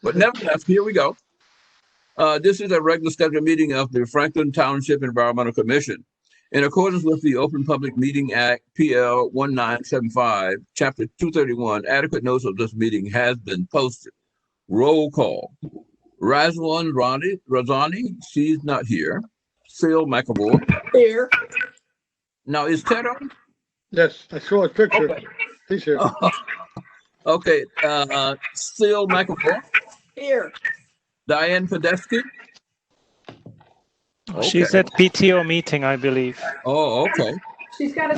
But nevertheless, here we go. This is a regular scheduled meeting of the Franklin Township Environmental Commission. In accordance with the Open Public Meeting Act, PL 1975, Chapter 231, adequate notice of this meeting has been posted. Roll call. Razwan Razani, she's not here. Sil McAvoy. Here. Now, is Ted on? Yes, I saw a picture. Okay. He's here. Okay. Sil McAvoy. Here. Diane Podesky. Okay. She's at PTO meeting, I believe. Oh, okay. She's got a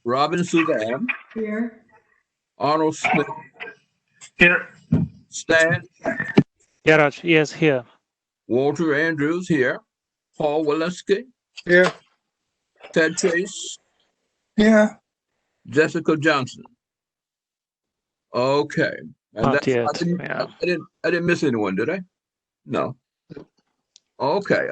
Robin Sudan. here. Arnold Smith. Here. Stan. Garage, yes, here. Walter Andrews here. Paul Walensky. Here. Ted Chase. Here. Jessica Johnson. Okay. And Not yet. I didn't miss anyone, did I? No. Okay.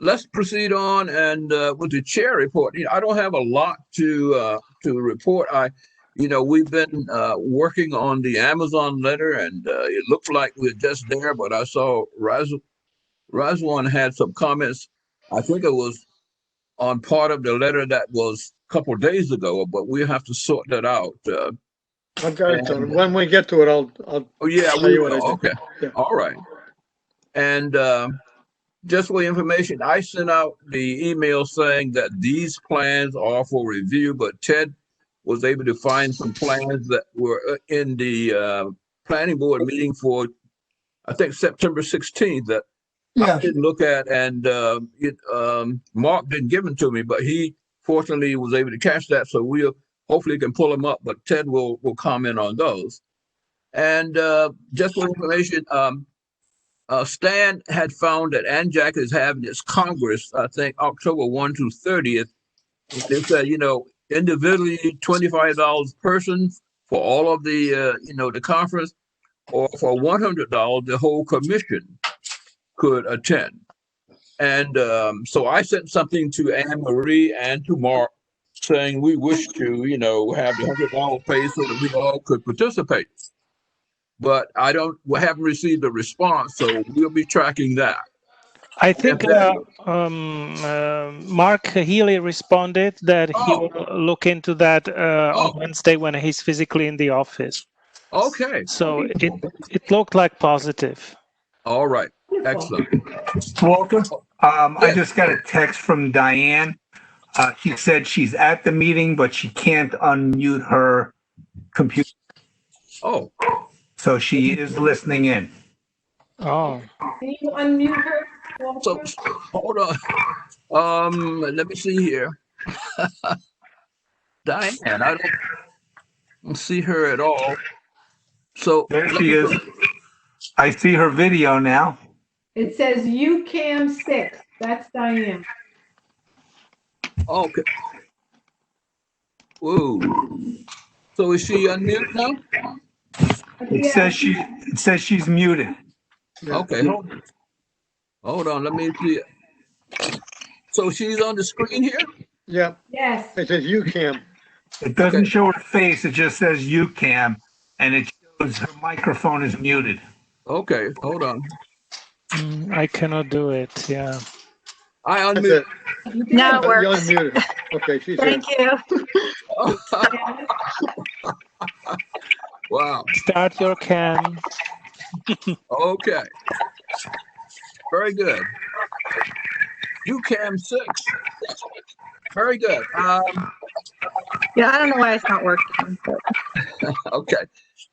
Let's proceed on and with the chair report. I don't have a lot to report. We've been working on the Amazon letter, and it looked like we're just there. But I saw Razwan had some comments. I think it was on part of the letter that was a couple of days ago, but we have to sort that out. I've got it done. When we get to it, I'll tell you what I did. Okay. Yeah. All right. And just for information, I sent out the email saying that these plans are for review, but Ted was able to find some plans that were in the planning board meeting for, I think, September 16th that I didn't look at, and Mark didn't give them to me, but he fortunately was able to catch that, so we'll hopefully can pull them up, but Ted will comment on those. And just for information, Stan had found that ANJAC is having its Congress, I think, October 1 to 30th. They said, individually $25 person for all of the, the conference, or for $100, the whole commission could attend. And so I sent something to Anne Marie and to Mark saying we wish to, have the $100 paid so that we all could participate. But we haven't received a response, so we'll be tracking that. I think Mark Healy responded that he will look into that on Wednesday when he's physically in the office. Okay. So it looked like positive. All right. Excellent. Walter, I just got a text from Diane. She said she's at the meeting, but she can't unmute her computer. Oh. So she is listening in. Oh. Can you unmute her? So hold on. Let me see here. Diane, I don't see her at all. So there she is. I see her video now. It says UCAM 6. That's Diane. Okay. Whoa. So is she unmuted now? It says she's muted. Okay. Hold on. Let me see it. So she's on the screen here? Yeah. Yes. It says UCAM. It doesn't show her face. It just says UCAM, and it shows her microphone is muted. Okay. Hold on. I cannot do it. Yeah. I unmute. Now it works. You unmuted. Okay, she's Thank here. you. Wow. Start your cam. Okay. Very good. UCAM 6. Very good. Yeah, I don't know why it's not working. But... Okay.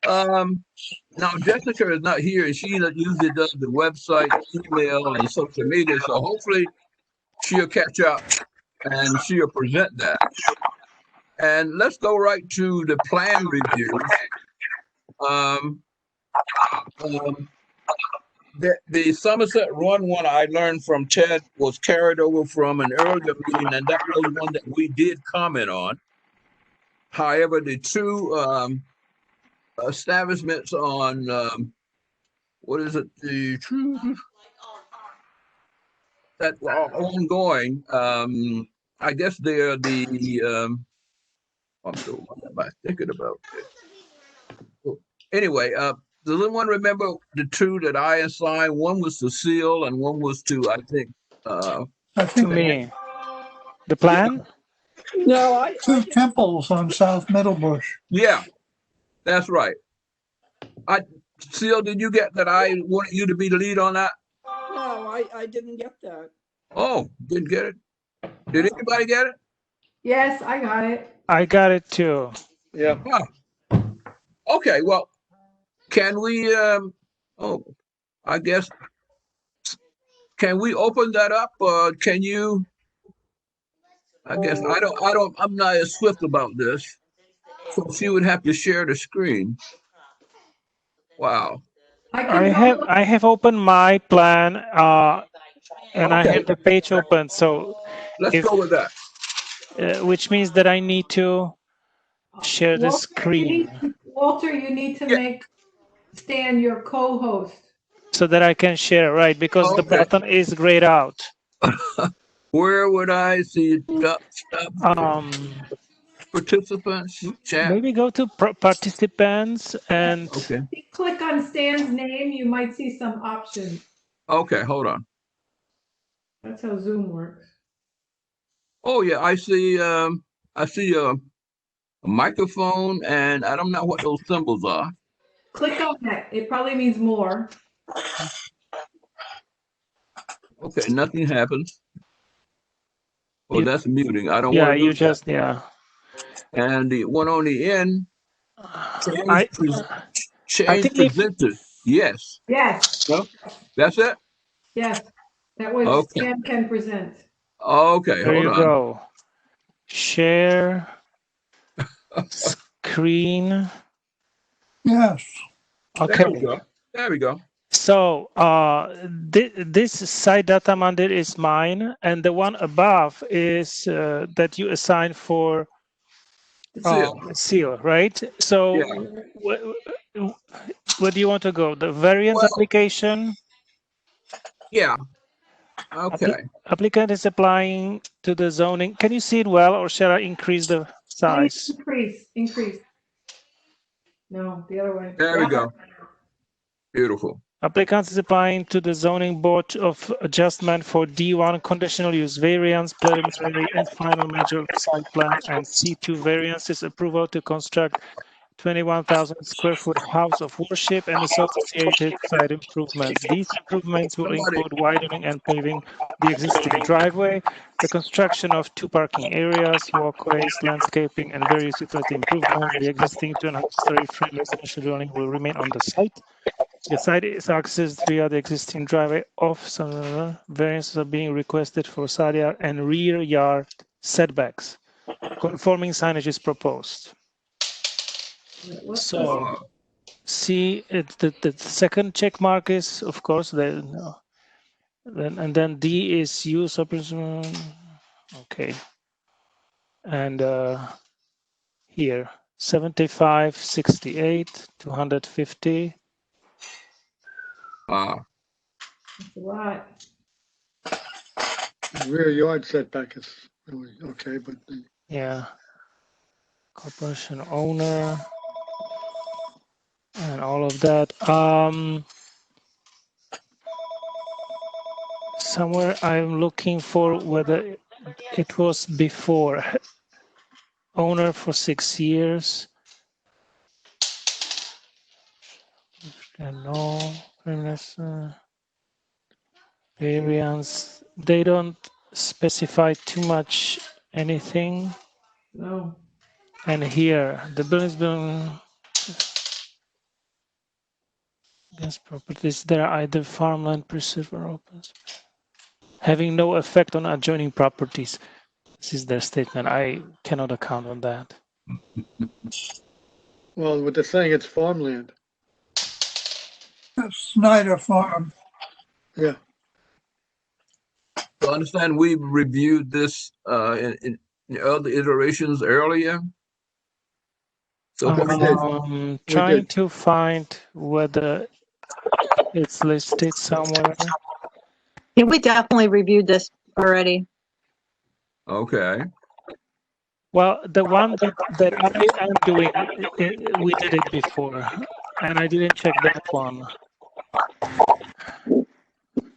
Now Jessica is not here, and she usually does the website, email, and social media. So hopefully she'll catch up and she'll present that. And let's go right to the plan review. The Somerset Run one I learned from Ted was carried over from an earlier meeting, and that was one that we did comment on. However, the two establishments on what is it? The that are ongoing. I guess they're the. What am I thinking about? anyway, does anyone remember the two that I assigned? One was to Seal and one was to, I think, I To think me, the plan? no, two temples on South Middlebush. yeah, that's right. Seal, did you get that? I wanted you to be the lead on that. No, I didn't get that. Oh, didn't get it. Did anybody get it? Yes, I got it. I got it too. Yeah. Huh. Okay, well, can we? I guess. Can we open that up? Can you? I guess I don't. I'm not as swift about this, so she would have to share the screen. Wow. I have opened my plan, and I Okay. have the page open. So, Let's go with that. Which means that I need to share the screen Walter, you need to Yeah. make Stan your co-host. so that I can share, right? Because the Okay. button is grayed out. Where would I see participants chat? Maybe go to participants and Okay. If you click on Stan's name, you might see some options. Okay, hold on. That's how Zoom works. Oh yeah, I see. I see a microphone, and I don't know what those symbols are. Click on that. It probably means more. Okay, nothing happens. Oh, that's muting. I don't yeah, want to do you just that. yeah. And the one on the end, I change think if presenters. Yes. Yes, No, that's it. yes. That way Okay. Stan can present. Okay, there hold you on. go. Share screen. Yes. Okay. There we go. There we go. So this site data mandir is mine, and the one above is that you assign for seal, right? So Yeah. where do you want to go? The variance application? Yeah. Okay. Applicant is applying to the zoning. Can you see it well, or shall I increase the size? Increase. No, the other way. There we go. Beautiful. Applicant is applying to the zoning board of adjustment for D1 conditional use variance, preliminary and final major site plan, and C2 variances approval to construct 21,000 square foot house of worship and associated site improvements. These improvements will include widening and paving the existing driveway, the construction of 2 parking areas, walkways, landscaping, and various utility improvements. The existing 200-story frame residential dwelling will remain on the site. The site is accessed via the existing driveway off. Some variances are being requested for side yard and rear yard setbacks. Conforming signage is proposed. So, see, the second check mark is, of course, and then D is use operation. Okay, and here 75, 68, 250. That's a lot. Rear yard setback is really okay, but yeah, corporation owner. And all of that. Somewhere I'm looking for whether it was before owner for 6 years. No, variance. They don't specify too much anything. No. And here, the building's been against properties. There are either farmland, preserve, or open space, having no effect on adjoining properties. This is their statement. I cannot account on that. well, with the saying it's farmland. Snyder Farm. Yeah. So I understand we reviewed this in other iterations earlier. So trying to find whether it's listed somewhere. Yeah, we definitely reviewed this already. Okay. Well, the one that I am doing, we did it before. and I didn't check that one.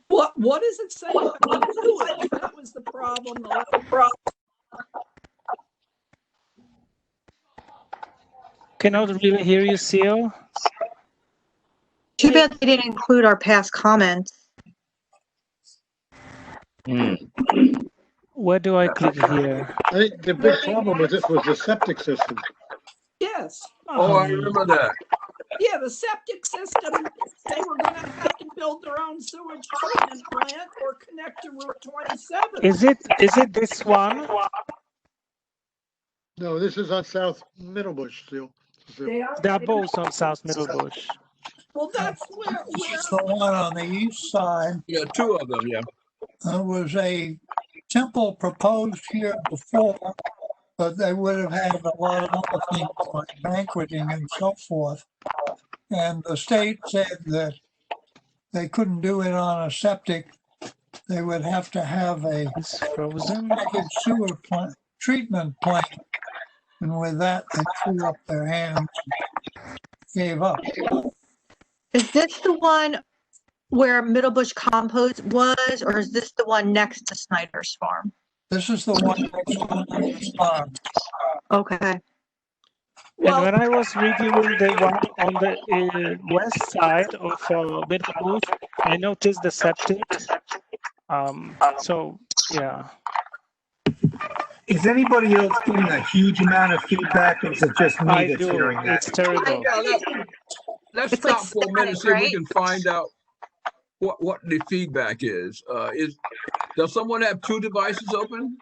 What does it say on the sewage? That was the problem. Cannot really hear you, Seal. Too bad they didn't include our past comments. Where do I click here? I think the big problem with it was the septic system. Yes. Oh, I remember that. Yeah, the septic system, they were going to have to build their own sewage treatment plant or connect to Route 27. Is it this one? No, this is on South Middlebush still. They are both on South Middlebush. Well, that's where This is the one on the east side. Yeah, two of them, yeah. There was a temple proposed here before, but they would have had a lot of other things like banqueting and so forth. And the state said that they couldn't do it on a septic. They would have to have a It's frozen. sewer plant, treatment plant. And with that, they threw up their hands and gave up. Is this the one where Middlebush Compost was, or is this the one next to Snyder's Farm? This is the one next to the farm. Okay. And when I was reviewing the one on the west side of Middlebush, I noticed the septic. So, yeah. Is anybody else getting a huge amount of feedback, or is it just me I that's do. hearing that? It's terrible. Let's It's stop like for a minute and see if we right? can find out what the feedback is. Does someone have two devices open?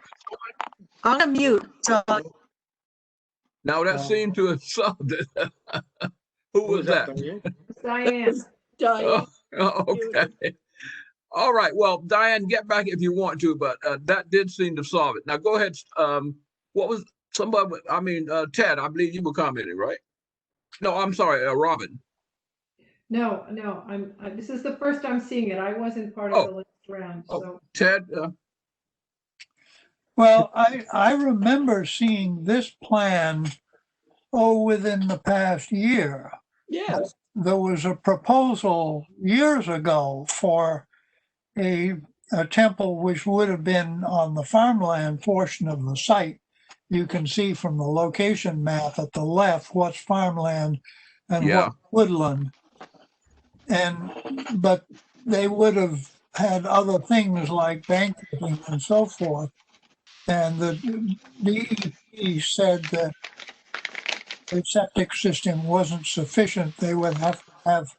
I'm gonna mute. So Now that seemed to have solved it. Who was that? Diane. Oh, okay. All right. Well, Diane, get back if you want to, but that did seem to solve it. Now go ahead. What was somebody? I mean, Ted, I believe you were commenting, right? No, I'm sorry, Robin. No, this is the first I'm seeing it. I wasn't part of the last round, so. Ted. Well, I remember seeing this plan, within the past year. Yes. There was a proposal years ago for a temple which would have been on the farmland portion of the site. You can see from the location map at the left what's farmland and what's woodland. But they would have had other things like banqueting and so forth. And the DEP said that the septic system wasn't sufficient. They would have to have.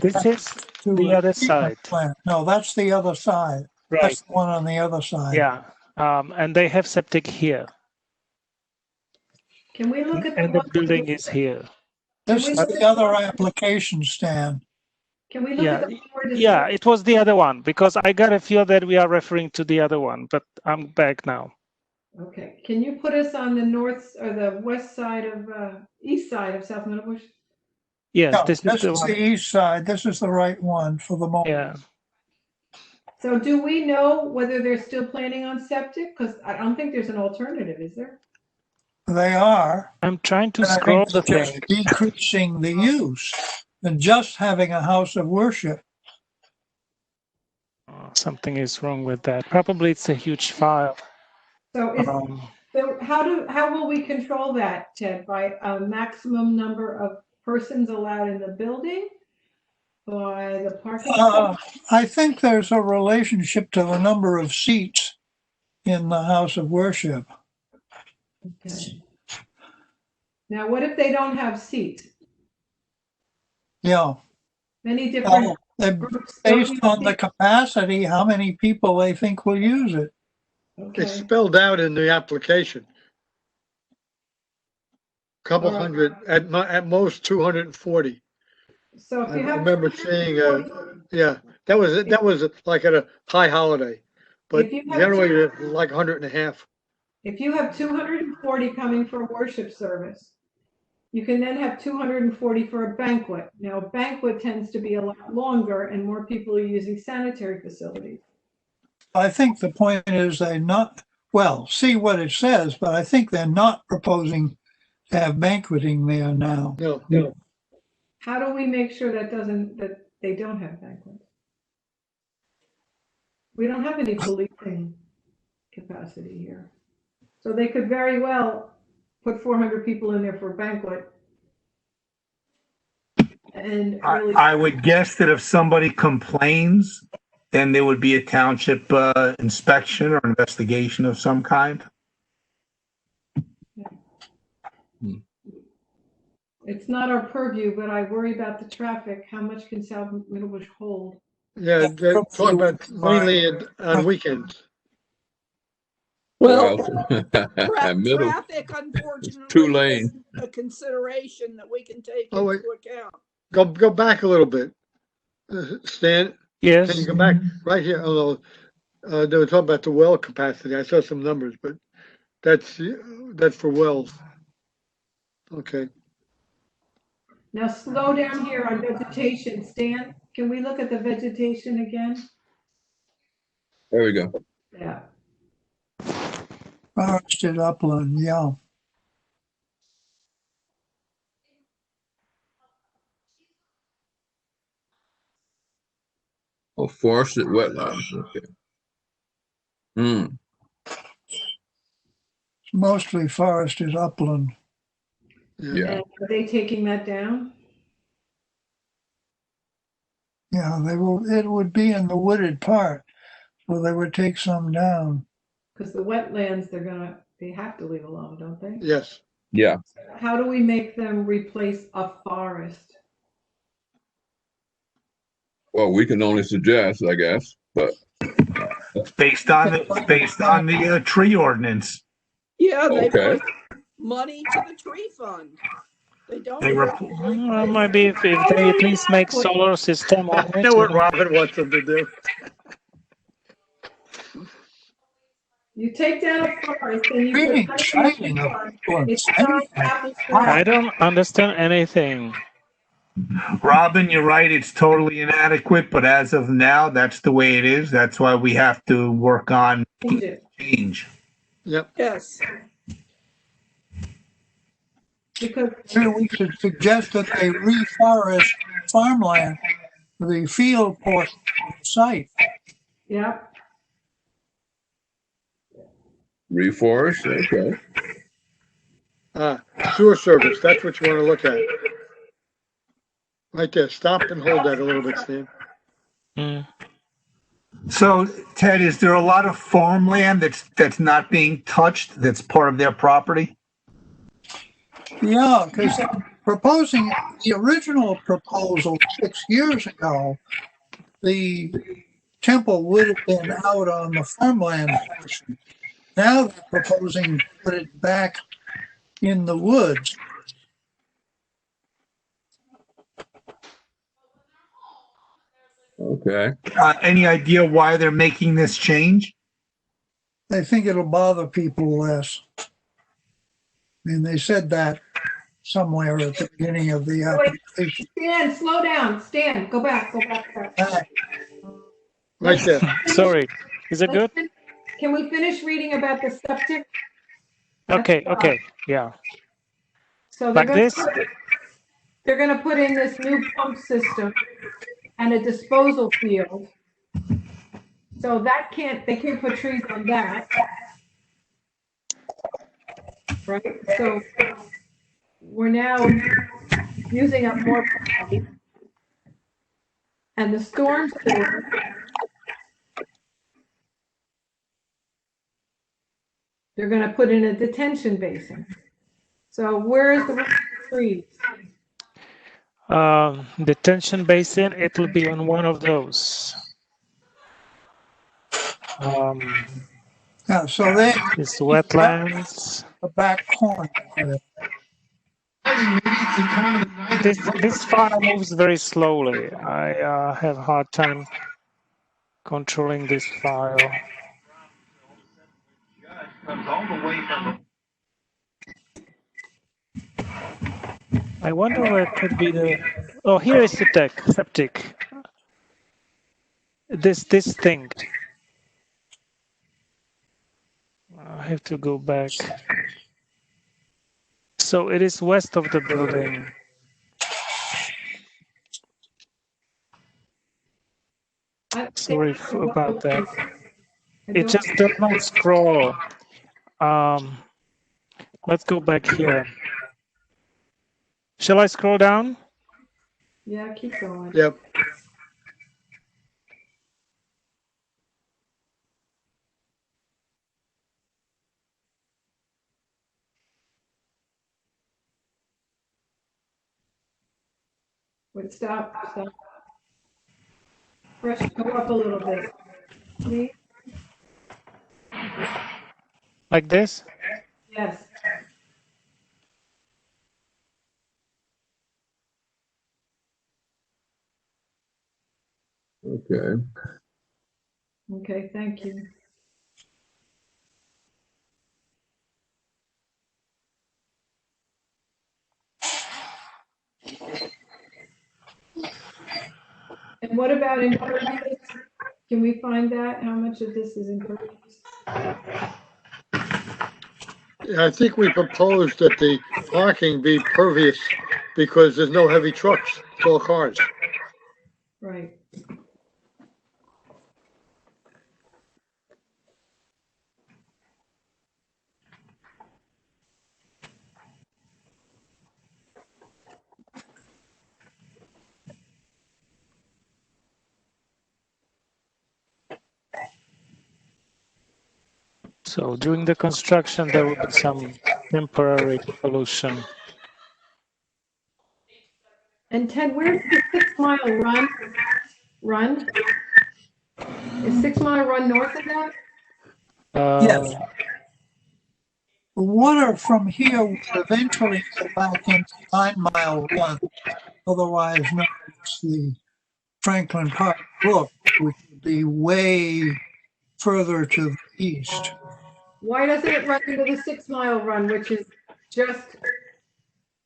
This is the other side. Plant. No, that's the other side. Right. That's the one on the other side. Yeah. And they have septic here. Can we look at And the building is here. This is the other application, Stan. Can we look at the board? Yeah, it was the other one because I got a feel that we are referring to the other one, but I'm back now. Okay, can you put us on the north or the west side of, east side of South Middlebush? Yes, No, this is the one. the east side. This is the right one for the moment. Yeah. So do we know whether they're still planning on septic? Because I don't think there's an alternative, is there? They are. I'm trying to And I scroll think the it's thing. just decreasing the use and just having a house of worship. Something is wrong with that. Probably it's a huge file. So how will we control that, Ted? By a maximum number of persons allowed in the building? By the parking? I think there's a relationship to the number of seats in the house of worship. Okay. Now, what if they don't have seats? Yeah. Many different groups. Based on the capacity, how many people they think will use it. Okay. It's spelled out in the application. Couple hundred, at most 240. So if I you have. remember seeing, that was like at a high holiday, but If you have generally like 150. If you have 240 coming for a worship service, you can then have 240 for a banquet. Now, a banquet tends to be a lot longer and more people are using sanitary facilities. I think the point is see what it says, but I think they're not proposing to have banqueting there now. No. How do we make sure that they don't have banquets? We don't have any policing capacity here. So they could very well put 400 people in there for a banquet. And really, I would guess that if somebody complains, then there would be a township inspection or investigation of some kind. it's not our purview, but I worry about the traffic. How much can South Middlebush hold? Yeah, they're talking about mainly on weekends. Well, Middle, traffic, unfortunately, two lane. is a consideration that we can take Oh, into account. Go back a little bit. Stan, can Yes. you go back right here? Although they were talking about the well capacity. I saw some numbers, but that's for wells. Okay. Now slow down here on vegetation. Stan, can we look at the vegetation again? There we go. Yeah. Forested upland, yeah. Oh, forested wetlands. Okay. Mostly forested upland. Yeah. And are they taking that down? Yeah, it would be in the wooded part, so they would take some down. Because the wetlands, they have to leave alone, don't they? Yes. Yeah. How do we make them replace a forest? Well, we can only suggest, I guess, but Based on the tree ordinance. Yeah, they Okay. put money to the tree fund. They don't. They were- Well, maybe if they at least make solar system on I it. know what Robin wants them to do. You take down a forest and you Really put exciting. it's not apples to I apples. don't understand anything. Robin, you're right. It's totally inadequate, but as of now, that's the way it is. That's why we have to work on Change it. change. Yep. Yes. Because Maybe we should suggest that they reforest farmland, the field portion of the site. yeah, reforest. Okay. Sewer service, that's what you want to look at. Right there. Stop and hold that a little bit, Stan. Mm. So, Ted, is there a lot of farmland that's not being touched, that's part of their property? Yeah, because proposing the original proposal 6 years ago, the temple would have been out on the farmland portion. Now they're proposing to put it back in the woods. Okay. Any idea why they're making this change? They think it'll bother people less. I mean, they said that somewhere at the beginning of the application. Stan, slow down. Stan, go back. Right there. Sorry. Is it good? Can we finish reading about the septic? Okay. Yeah. So Like this? They're going to put in this new pump system and a disposal field. So they can't put trees on that. Right? So we're now using up more property. And the storm sewer, they're going to put in a detention basin. So where is the rest of the trees? Detention basin, it will be on one of those. Yeah, so they It's wetlands. the back corner. This file moves very slowly. I have a hard time controlling this file. I wonder where it could be the. Oh, here is the septic. This thing. I have to go back. So it is west of the building. Sorry about that. I It don't- just does not scroll. Let's go back here. Shall I scroll down? Yeah, keep going. Yep. Wait, stop. Press go up a little bit. Please? Like this? Yes. Okay. Okay, thank you. And what about impervious? Can we find that? How much of this is impervious? I think we proposed that the parking be pervious because there's no heavy trucks, it's all cars. Right. So during the construction, there will be some temporary pollution. And Ted, where's the 6 Mile run? Is 6 Mile Run north of that? Yes. The water from here will eventually go back into 9 Mile Run, otherwise known as the Franklin Park Brook, which would be way further to the east. Why doesn't it run into the 6 Mile Run, which is just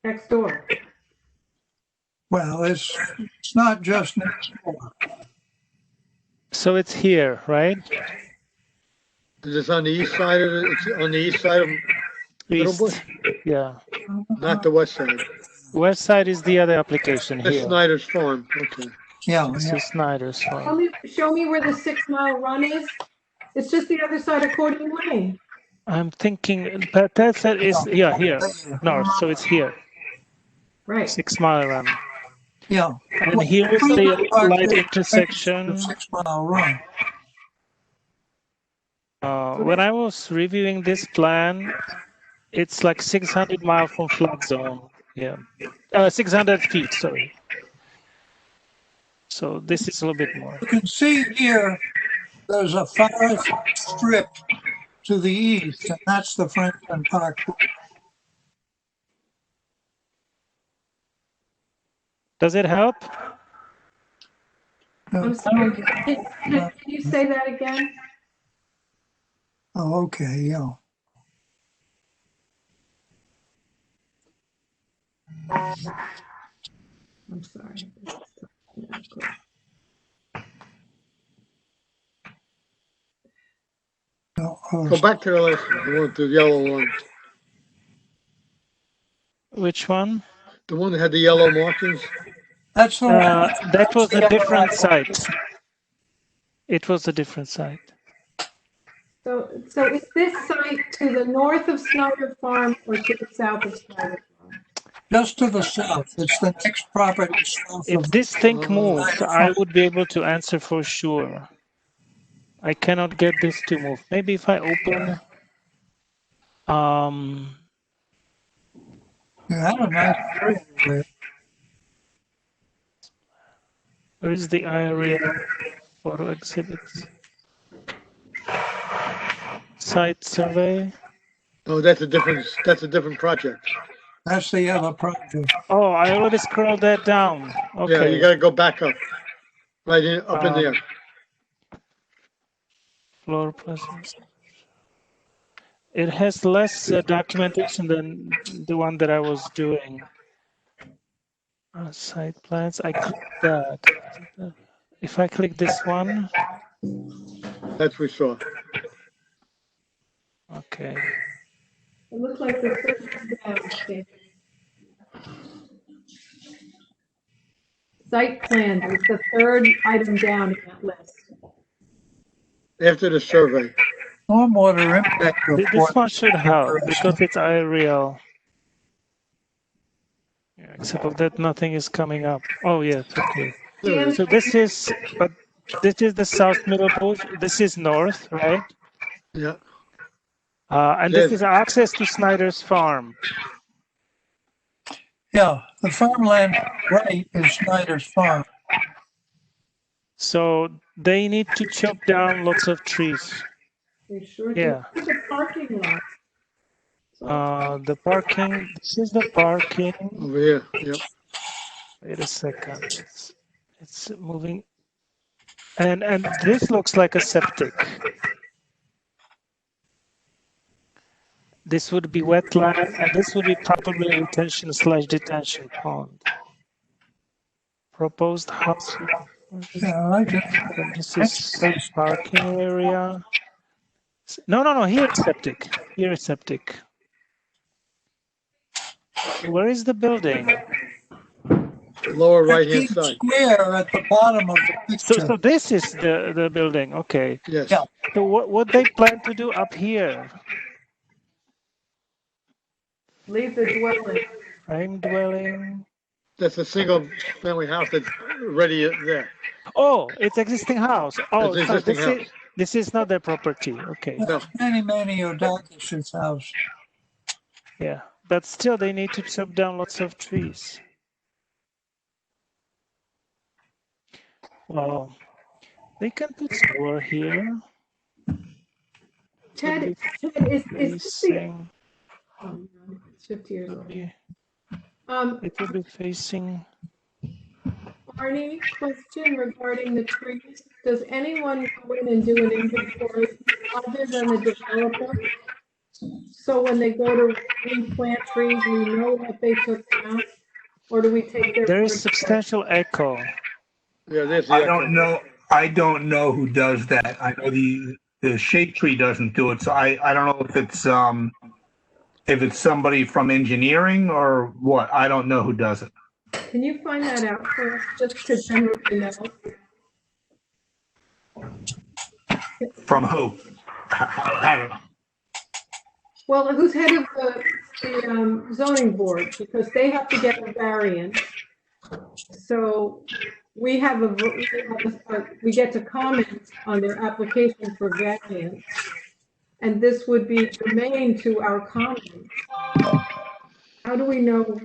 next door? Well, it's not just next door. So it's here, right? Is this on the east side of it? It's on the east side of Middlebush? East. Yeah. Not the west side. West side is the other application That's here. Snyder's Farm, okay. Yeah, This yeah. is Snyder's farm. Show me where the 6 Mile Run is. It's just the other side of Accordion Lane. I'm thinking, but that is, yeah, here, north, so it's here, Right. 6 Mile Run. Yeah. And here is the light intersection. The 6 Mile Run. When I was reviewing this plan, it's like 600 miles from flood zone. Yeah, 600 feet, sorry. So this is a little bit more. You can see here, there's a forest strip to the east, and that's the Franklin Park. Does it help? I'm sorry. Can you say that again? Oh, okay, yeah. I'm sorry. No, Go back to the last one, the one with the yellow one. Which one? The one that had the yellow markings? that's the one. That was a different site. It was a different site. So is this site to the north of Snyder Farm or to the south of Snyder Farm? Just to the south. It's the next property south If of. this thing moved, I would be able to answer for sure. I cannot get this to move. Maybe if I open, You have a nice area there. where is the area photo exhibits? Site survey. Oh, that's a different project. That's the other project. Oh, I already scrolled that down. Okay. Yeah, you gotta go back up. Right in, up in there. Floor presence. It has less documentation than the one that I was doing. Site plans, I clicked that. If I click this one, That's what we saw. okay. It looks like the third down. Okay. Site plan is the third item down in that list. after the survey. Stormwater impact report. This one should help because it's aerial. Yeah, except of that, nothing is coming up. Oh, yes, okay. Dan, So this is, but this is the South Middle Bush. This is north, right? Yeah. And this is access to Snyder's farm. Yeah, the farmland right is Snyder's farm. So they need to chop down lots of trees. they sure do. Yeah. Look at the parking lot. So The parking, this is the parking. Over here. Yep. Wait a second. It's moving. And this looks like a septic. This would be wetland, and this would be probably retention/detention pond. Proposed house. Yeah, I just, This is parking area. No. Here it's septic. Here it's septic. Where is the building? Lower right hand big side. square at the bottom of the picture. So this is the building. Okay. Yes. Yeah. So what they plan to do up here? leave the dwelling. Frame dwelling. That's a single family house that's already there. Oh, it's existing house. Oh, It's so existing house. this is not their property. Okay. No. Manny O'Dakish's house. Yeah, but still they need to chop down lots of trees. Well, they can put solar here. Ted, is this the, Facing, oh, no, it's 50 years old. it will be facing. Barney, question regarding the trees. Does anyone go in and do an inventory other than the developer? So when they go to replant trees, we know what they took down? Or do we take their? There word is for it? substantial echo. Yeah, there's I don't know. I don't know who does that. I know the shade tree doesn't do it. So I don't know if it's somebody from engineering or what. I don't know who does it. Can you find that out for us, just to generally know? From who? I don't know. Well, who's head of the zoning board, because they have to get a variance. So we get to comment on their application for variance. And this would be germane to our comment. How do we know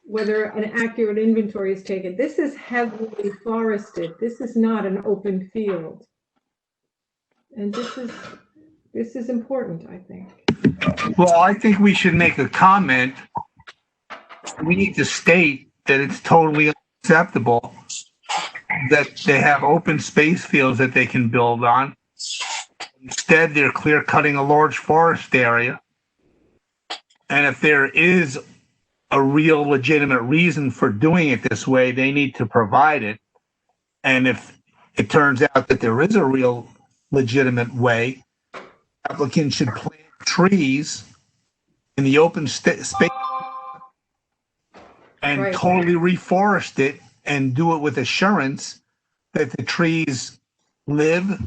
whether an accurate inventory is taken? This is heavily forested. This is not an open field. And this is important, I think. Well, I think we should make a comment. We need to state that it's totally unacceptable that they have open space fields that they can build on. Instead, they're clear cutting a large forest area. And if there is a real legitimate reason for doing it this way, they need to provide it. And if it turns out that there is a real legitimate way, applicants should plant trees in the open space and Right. totally reforest it and do it with assurance that the trees live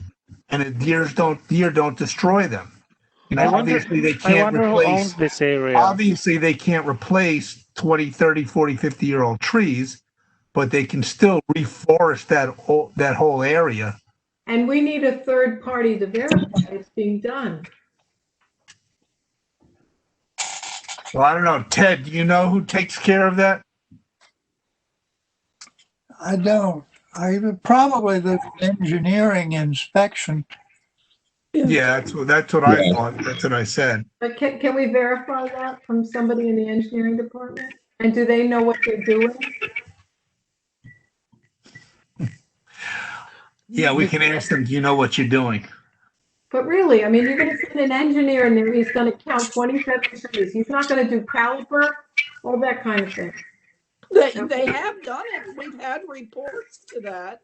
and the deer don't destroy them. You know, obviously they I can't wonder who replace, owns this area. obviously they can't replace 20, 30, 40, 50-year-old trees, but they can still reforest that whole area. And we need a third party to verify it's being done. Well, I don't know. Ted, do you know who takes care of that? I don't. Probably the engineering inspection. Yeah, that's what I thought. That's what I said. But can we verify that from somebody in the engineering department? And do they know what they're doing? Yeah, we can ask them, do you know what you're doing? But really, I mean, you're gonna send an engineer in there, he's gonna count 27 trees. He's not gonna do caliper, all that kind of thing. They have done it. We've had reports to that.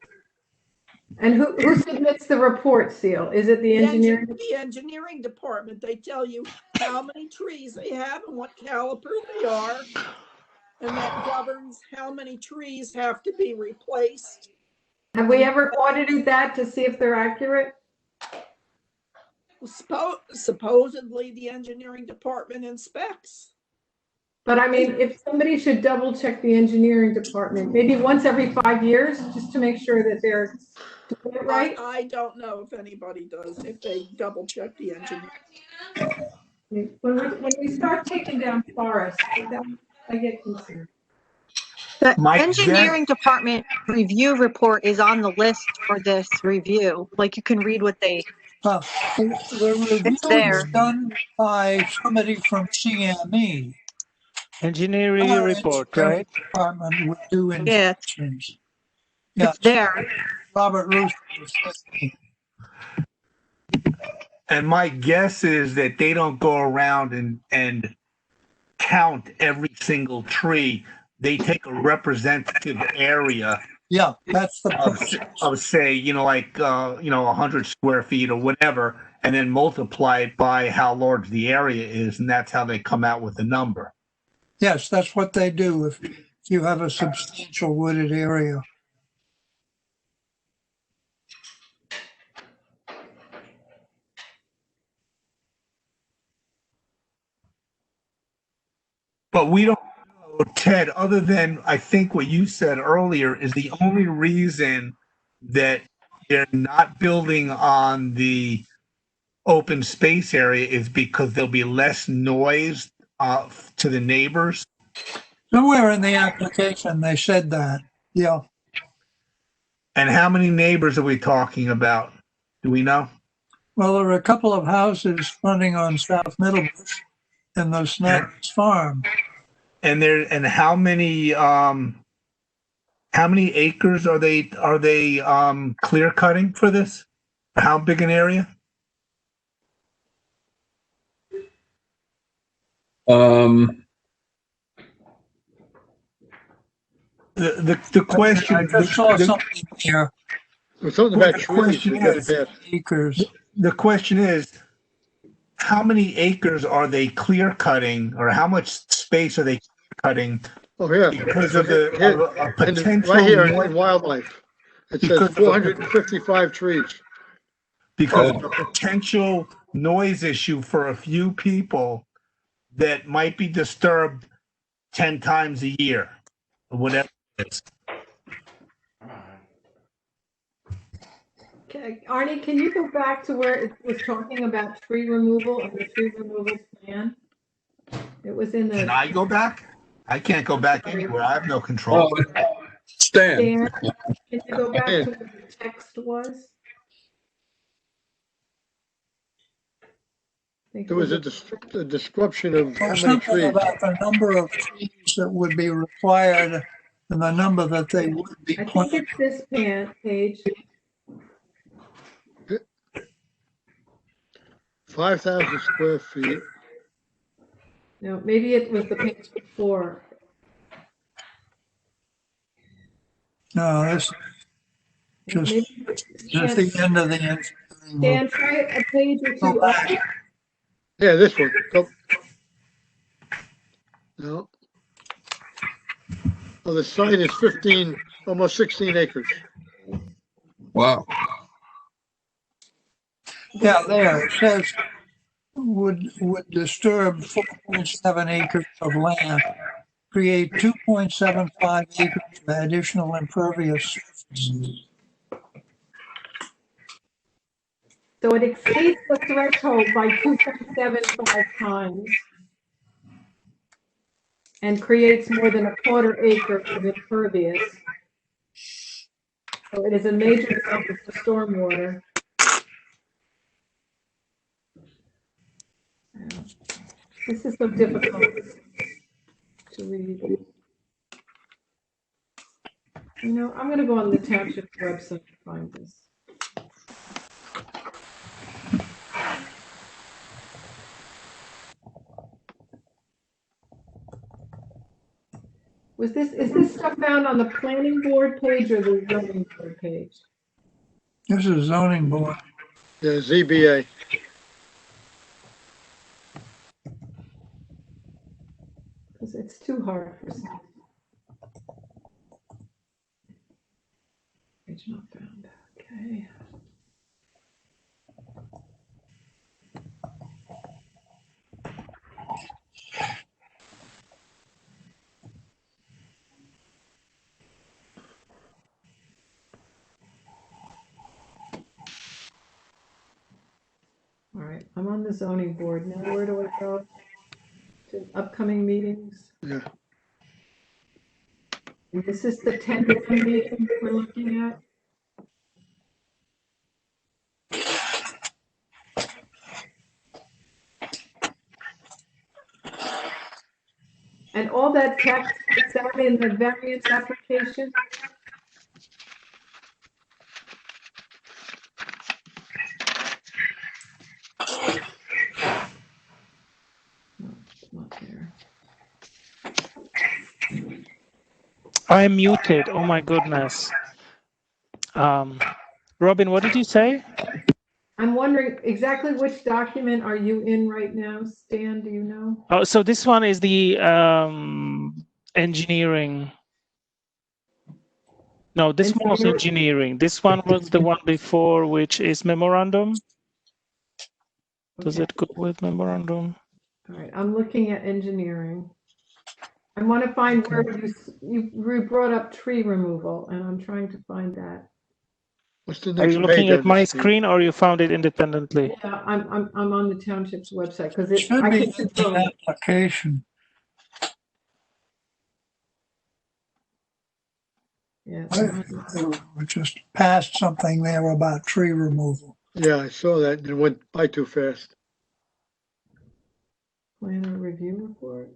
And who submits the report, Seal? Is it the engineering? The engineering department, they tell you how many trees they have and what caliper they are. And that governs how many trees have to be replaced. Have we ever audited that to see if they're accurate? Supposedly the engineering department inspects. But I mean, if somebody should double check the engineering department, maybe once every 5 years, just to make sure that they're doing it right. I don't know if anybody does, if they double check the engineer. When we start taking down forests, I get concerned. The Mike, engineering department review report is on the list for this review. Like you can read what they, The review It's there. is done by somebody from CME. Engineering Our report, engineering right? Department would do Yeah. inspections. Yeah, it's there. Robert Rooster was saying. and my guess is that they don't go around and count every single tree. They take a representative area Yeah, that's the of, process. of say, 100 square feet or whatever, and then multiply it by how large the area is, and that's how they come out with the number. Yes, that's what they do if you have a substantial wooded area. But we don't know, Ted, other than I think what you said earlier is the only reason that they're not building on the open space area is because there'll be less noise to the neighbors. Somewhere in the application, they said that. Yeah. And how many neighbors are we talking about? Do we know? Well, there are a couple of houses fronting on South Middlebush and the Snacks Farm. And how many acres are they clear cutting for this? How big an area? The question. I just saw something here. There's something about trees that got passed. Acres. The question is, how many acres are they clear cutting, or how much space are they cutting Oh, yeah. because of a potential Right here noise? in wildlife, it Because says of 455 trees. Because of a potential noise issue for a few people that might be disturbed 10 times a year, or whatever it is. Okay, Arnie, can you go back to where it was talking about tree removal and the tree removal plan? It was in the. Can I go back? I can't go back anywhere. I have no control. Stan. Dan, can you go back to where the text was? There was a description of how many Something trees. about the number of trees that would be required and the number that they would be I think planted. it's this page. 5,000 square feet. No, maybe it was the page before. No, that's just the end of the engineering. Dan, try a page or Go two back. up. Yeah, this one. Go. No. Well, the site is 15, almost 16 acres. Wow. Yeah, there, it says would disturb 4.7 acres of land, create 2.75 acres of additional impervious surface. So it exceeds the threshold by 2.75 times and creates more than a quarter acre of impervious. So it is a major hazard for stormwater. This is so difficult to read. You know, I'm going to go on the township website to find this. Is this stuff found on the planning board page or the zoning board page? This is zoning board. The ZBA. Because it's too hard for some. Page not found. Okay. the zoning board. Now where do I go? To upcoming meetings. Yeah. And this is the tentative meeting we're looking at. And all that text, is that in the variance application? No, it's not there. I'm muted. Oh my goodness. Robin, what did you say? I'm wondering exactly which document are you in right now, Stan? Do you know? Oh, so this one is the engineering. No, this one was engineering. This one was the one before, which is memorandum. Does Okay. it go with memorandum? All right, I'm looking at engineering. I want to find where you brought up tree removal, and I'm trying to find that. What's the Are next you page looking at on my this, Steve? screen, or you found it independently? Yeah, I'm on the township's website because It should I be can in control the it. application. Yeah, We just passed something there about tree removal. Yeah, I saw that and it went by too fast. planner review report.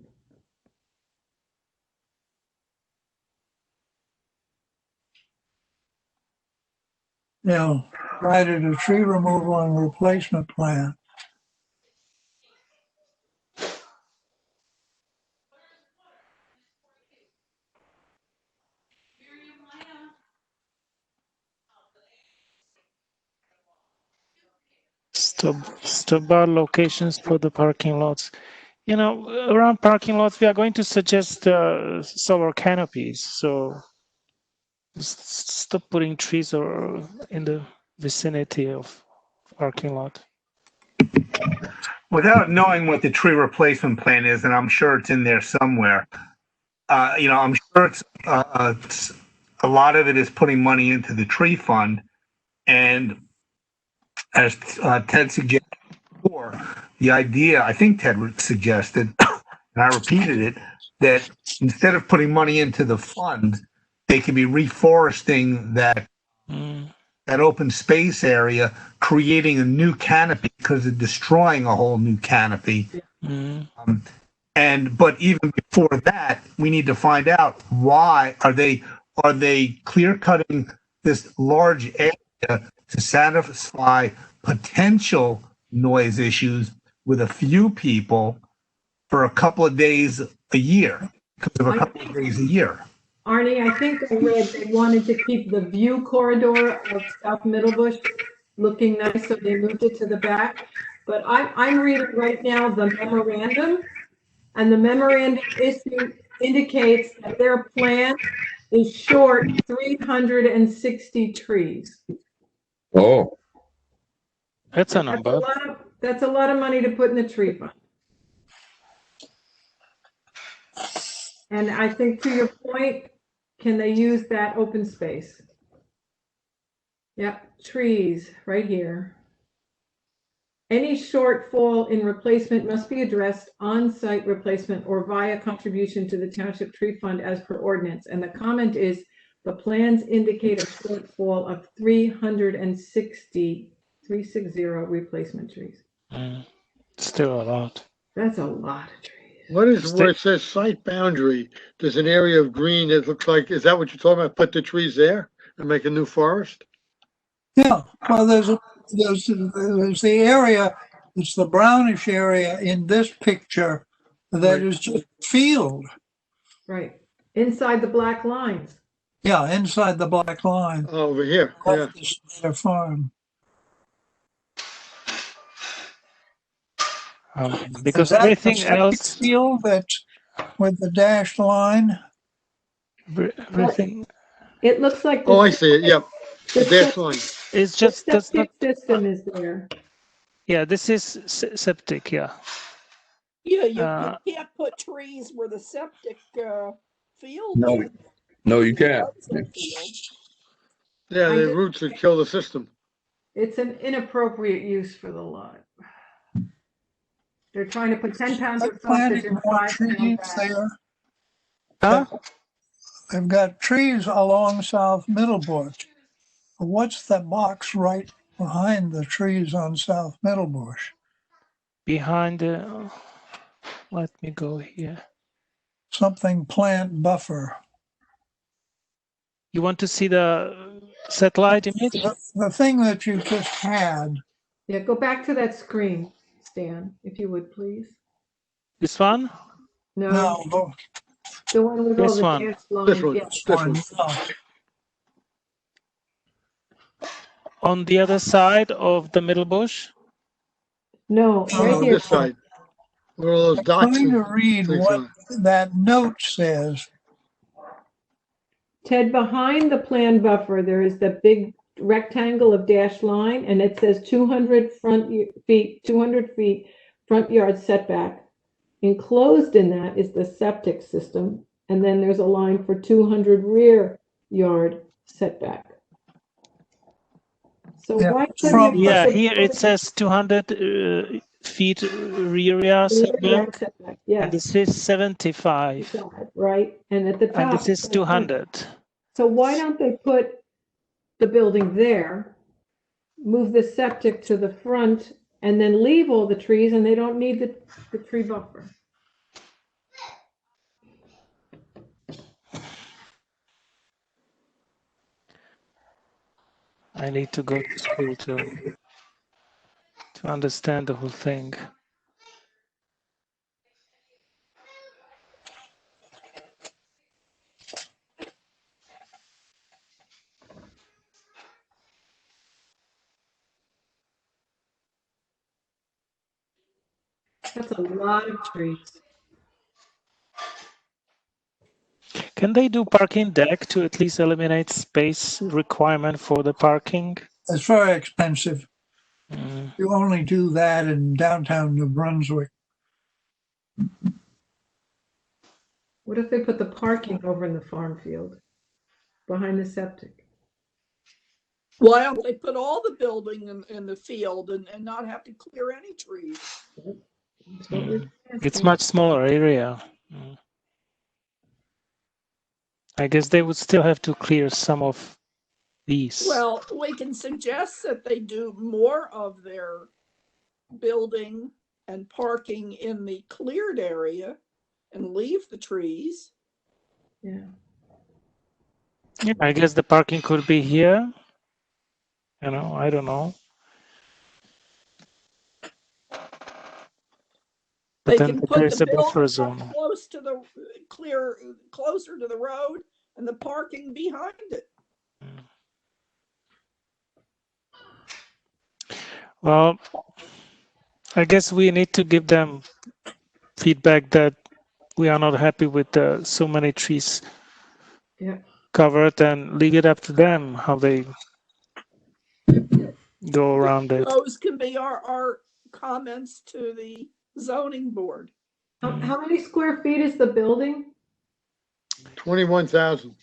Yeah, provided a tree removal and replacement plan. Stop bar locations for the parking lots. You know, around parking lots, we are going to suggest solar canopies. So stop putting trees or in the vicinity of parking lot. Without knowing what the tree replacement plan is, and I'm sure it's in there somewhere, I'm sure it's a lot of it is putting money into the tree fund. And as Ted suggested before, the idea, I think Ted suggested, and I repeated it, that instead of putting money into the fund, they could be reforesting that open space area, creating a new canopy because they're destroying a whole new canopy. But even before that, we need to find out why are they clear cutting this large area to satisfy potential noise issues with a few people for a couple of days a year, because of a couple of days a year. Arnie, I think I read they wanted to keep the view corridor of South Middlebush looking nice, so they moved it to the back. But I'm reading right now the memorandum, and the memorandum issue indicates that their plan is short 360 trees. Oh, That's a number. That's a lot of money to put in the tree fund. And I think to your point, can they use that open space? Yep, trees right here. Any shortfall in replacement must be addressed on-site replacement or via contribution to the township tree fund as per ordinance. And the comment is the plans indicate a shortfall of 360 replacement trees. Still a lot. That's a lot of trees. What is where it says site boundary? There's an area of green that looks like, is that what you're talking about? Put the trees there and make a new forest? Yeah, well, there's the area, it's the brownish area in this picture that is just field. Right, inside the black lines. Yeah, inside the black line. Oh, over here, yeah. Off the Snyder farm. Because Is that everything the else, field that with the dashed line. everything It looks like. Oh, I see it, yep. The dash line. is just the does not. septic system is there. Yeah, this is septic. Yeah. Yeah, you can't put trees where the septic field no, is. no, you can't. Yeah, the roots would kill the system. It's an inappropriate use for the lot. They're trying to put 10 pounds They're of sausage planting in more 5 pound trees bags. there. Huh? They've got trees along South Middlebush. What's the box right behind the trees on South Middlebush? Behind the, let me go here. Something plant buffer. You want to see the satellite image? The thing that you just had, Yeah, go back to that screen, Stan, if you would, please. This one? No, no, the one with all This the one. dashed This lines. one, Yeah. this one, one. no. On the other side of the middle bush? No, No, right On here. this side, where all those I'm dots trying and to read things what are. that note says. Ted, behind the plan buffer, there is the big rectangle of dashed line, and it says 200 feet front yard setback. Enclosed in that is the septic system, and then there's a line for 200 rear yard setback. So Yeah, why couldn't from you Yeah, put here it the says 200 feet rear yard rear yard setback, setback? and Yes, this is 75, right, and at the top. and this is 200. So why don't they put the building there, move the septic to the front, and then leave all the trees, and they don't need the tree buffer? I need to go to school to understand the whole thing. That's a lot of trees. Can they do parking deck to at least eliminate space requirement for the parking? It's very expensive. Mm. You only do that in downtown New Brunswick. What if they put the parking over in the farm field, behind the septic? Why don't they put all the building in the field and not have to clear any trees? That's what we're It's asking. much smaller area. I guess they would still have to clear some of these. Well, we can suggest that they do more of their building and parking in the cleared area and leave the trees. Yeah. Yeah, I guess the parking could be here. You know, I don't know. But They then can there put is the a buffer building zone. up close to the closer to the road and the parking behind it. Well, I guess we need to give them feedback that we are not happy with so many trees covered, and leave it up to them how they go around it. Those can be our comments to the zoning board. How many square feet is the building? 21,000.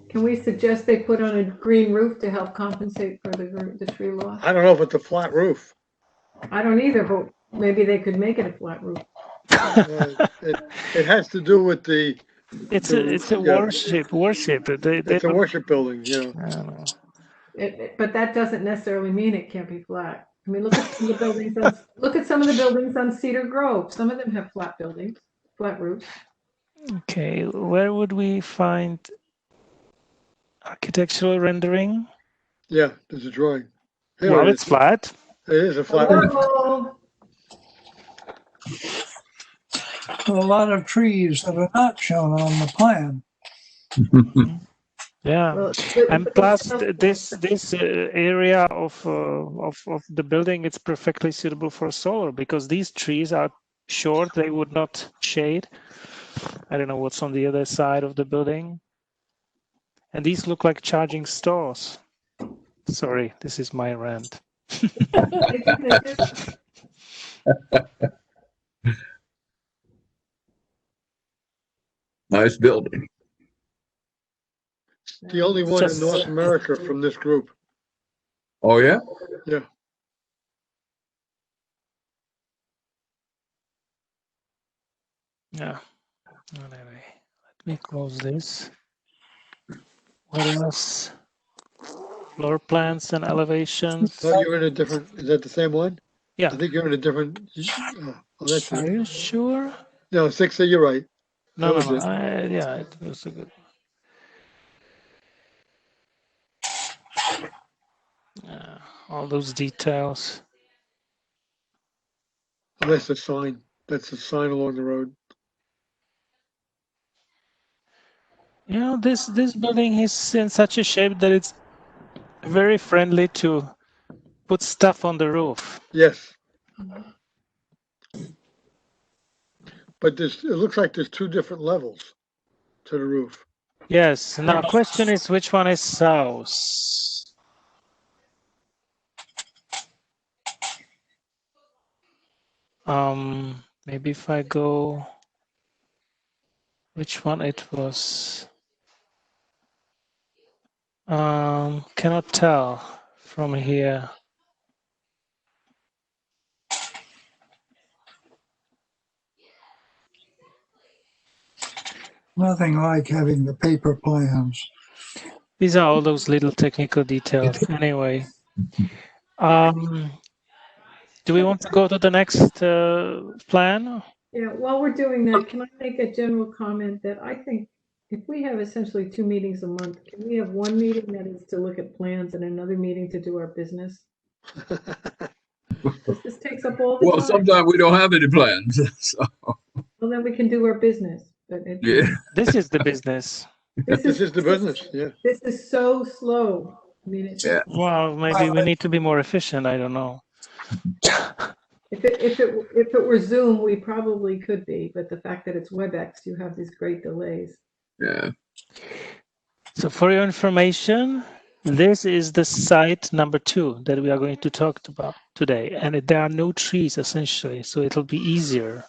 Can we suggest they put on a green roof to help compensate for the tree loss? I don't know if it's a flat roof. I don't either, but maybe they could make it a flat roof. It has to do with the. It's a worship. It's a worship building, yeah. I don't know. But that doesn't necessarily mean it can't be flat. I mean, look at some of the buildings. Look at some of the buildings on Cedar Grove. Some of them have flat buildings, flat roofs. Okay, where would we find architectural rendering? Yeah, there's a drawing. Here Well, it it's is. flat. It is a flat roof. Hello. A lot of trees that are not shown on the plan. Yeah, Well, and plus this area of the building, it's perfectly suitable for solar because these trees are short; they would not shade. I don't know what's on the other side of the building, and these look like charging stores. Sorry, this is my rant. Nice building. The only one in North America from this group. Oh, yeah? Yeah. Yeah. Anyway, let me close this. What else? Floor plans and elevations. Thought you were in a different, is that the same one? Yeah. I think you're in a different, oh, that's Are it. you sure? No, 6, you're right. No, That no, was no. it. Yeah, it was a good one. All those details. Oh, that's the sign. That's the sign along the road. You know, this building is in such a shape that it's very friendly to put stuff on the roof. Yes. But it looks like there's 2 different levels to the roof. Yes. Now, question is which one is south? Maybe if I go, which one it was? Cannot tell from here. Nothing like having the paper plans. These are all those little technical details. Anyway, do we want to go to the next plan? Yeah, while we're doing that, can I make a general comment that I think if we have essentially 2 meetings a month, can we have one meeting that is to look at plans and another meeting to do our business? This takes up all the Well, time. sometimes we don't have any plans. So, Well, then we can do our business, but yeah. This is the business. This is the business, yeah. This is so slow. I mean, it's, Yeah. Well, maybe we need to be more efficient. I don't know. if it were Zoom, we probably could be, but the fact that it's WebEx, you have these great delays. Yeah. So for your information, this is the site number 2 that we are going to talk about today. And there are no trees essentially, so it'll be easier.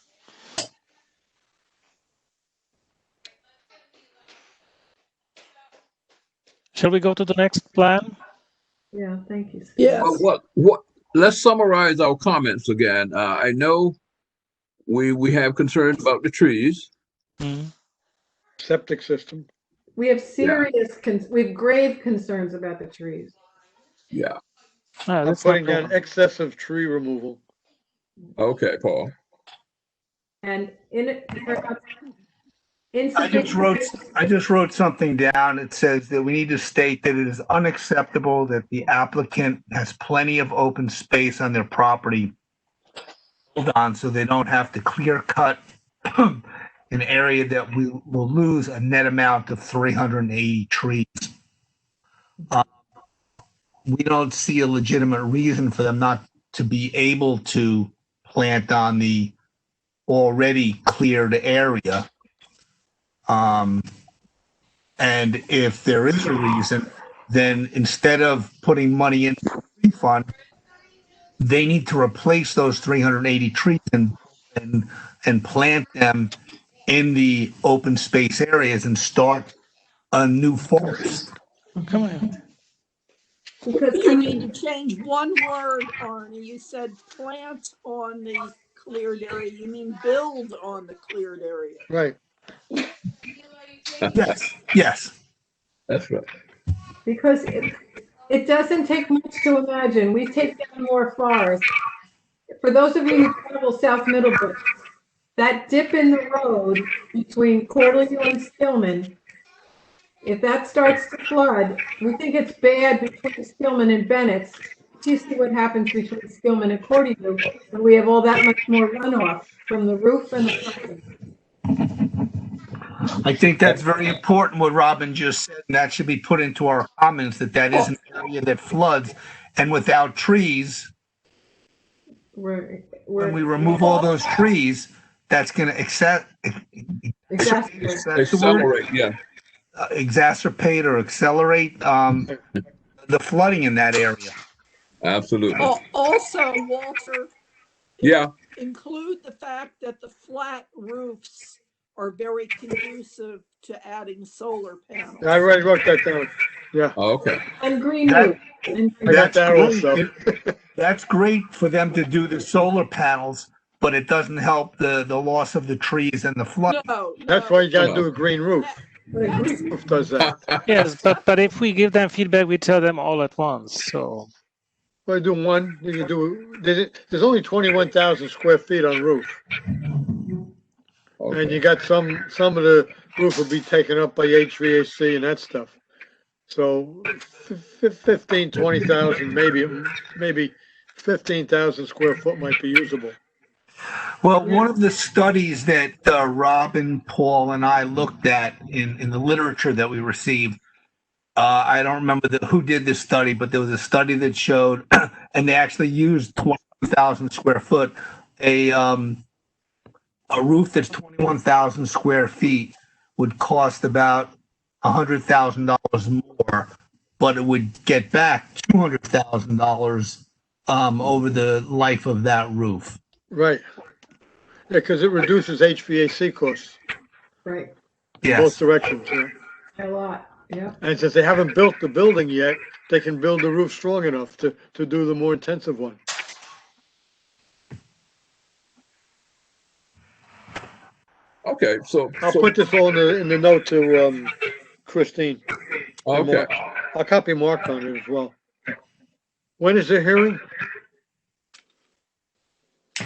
Shall we go to the next plan? Yeah, thank you. Yes. Well, what? Let's summarize our comments again. I know we have concerns about the trees. Mm. Septic system. We have we have grave concerns about the trees. Yeah. Ah, I'm that's putting not down excessive tree removal. Okay, Paul. And I just wrote something down. It says that we need to state that it is unacceptable that the applicant has plenty of open space on their property. Hold on, so they don't have to clear cut an area that we will lose a net amount of 380 trees. We don't see a legitimate reason for them not to be able to plant on the already cleared area. And if there is a reason, then instead of putting money in the tree fund, they need to replace those 380 trees and plant them in the open space areas and start a new forest. Come on. You need to change one word, Arnie. You said plant on the cleared area. You mean build on the cleared area. Right. Yes. That's right. because it doesn't take much to imagine. We take down more forest. For those of you who travel South Middlebrook, that dip in the road between Corlew and Stillman, if that starts to flood, we think it's bad between Stillman and Bennett's. You see what happens between Stillman and Corlew, and we have all that much more runoff from the roof and the parking. I think that's very important what Robin just said, and that should be put into our comments, that is an area that floods, and without trees, when we remove all those trees, that's going to Accelerate, yeah. Exacerbate or accelerate the flooding in that area. Absolutely. Also, Walter, Yeah. include the fact that the flat roofs are very conducive to adding solar panels. I already wrote that down. Yeah. Okay. And green That- roof. I got that also. That's great for them to do the solar panels, but it doesn't help the loss of the trees and the flood. No, That's no. why you gotta do a green roof. Roof does that. Yes, but if we give them feedback, we tell them all at once. So Well, do one, you can do, there's only 21,000 square feet on roof. And you got some of the roof will be taken up by HVAC and that stuff. So 15, 20,000, maybe 15,000 square foot might be usable. Well, one of the studies that Robin, Paul, and I looked at in the literature that we received, I don't remember who did this study, but there was a study that showed, and they actually used 20,000 square foot, a roof that's 21,000 square feet would cost about $100,000 more, but it would get back $200,000 over the life of that roof. Right. Yeah, because it reduces HVAC costs. Right, In both directions. Yeah. a lot, yeah. And since they haven't built the building yet, they can build the roof strong enough to do the more intensive one. Okay, so. I'll put this all in the note to Christine. Okay. I'll copy Mark on it as well. When is the hearing?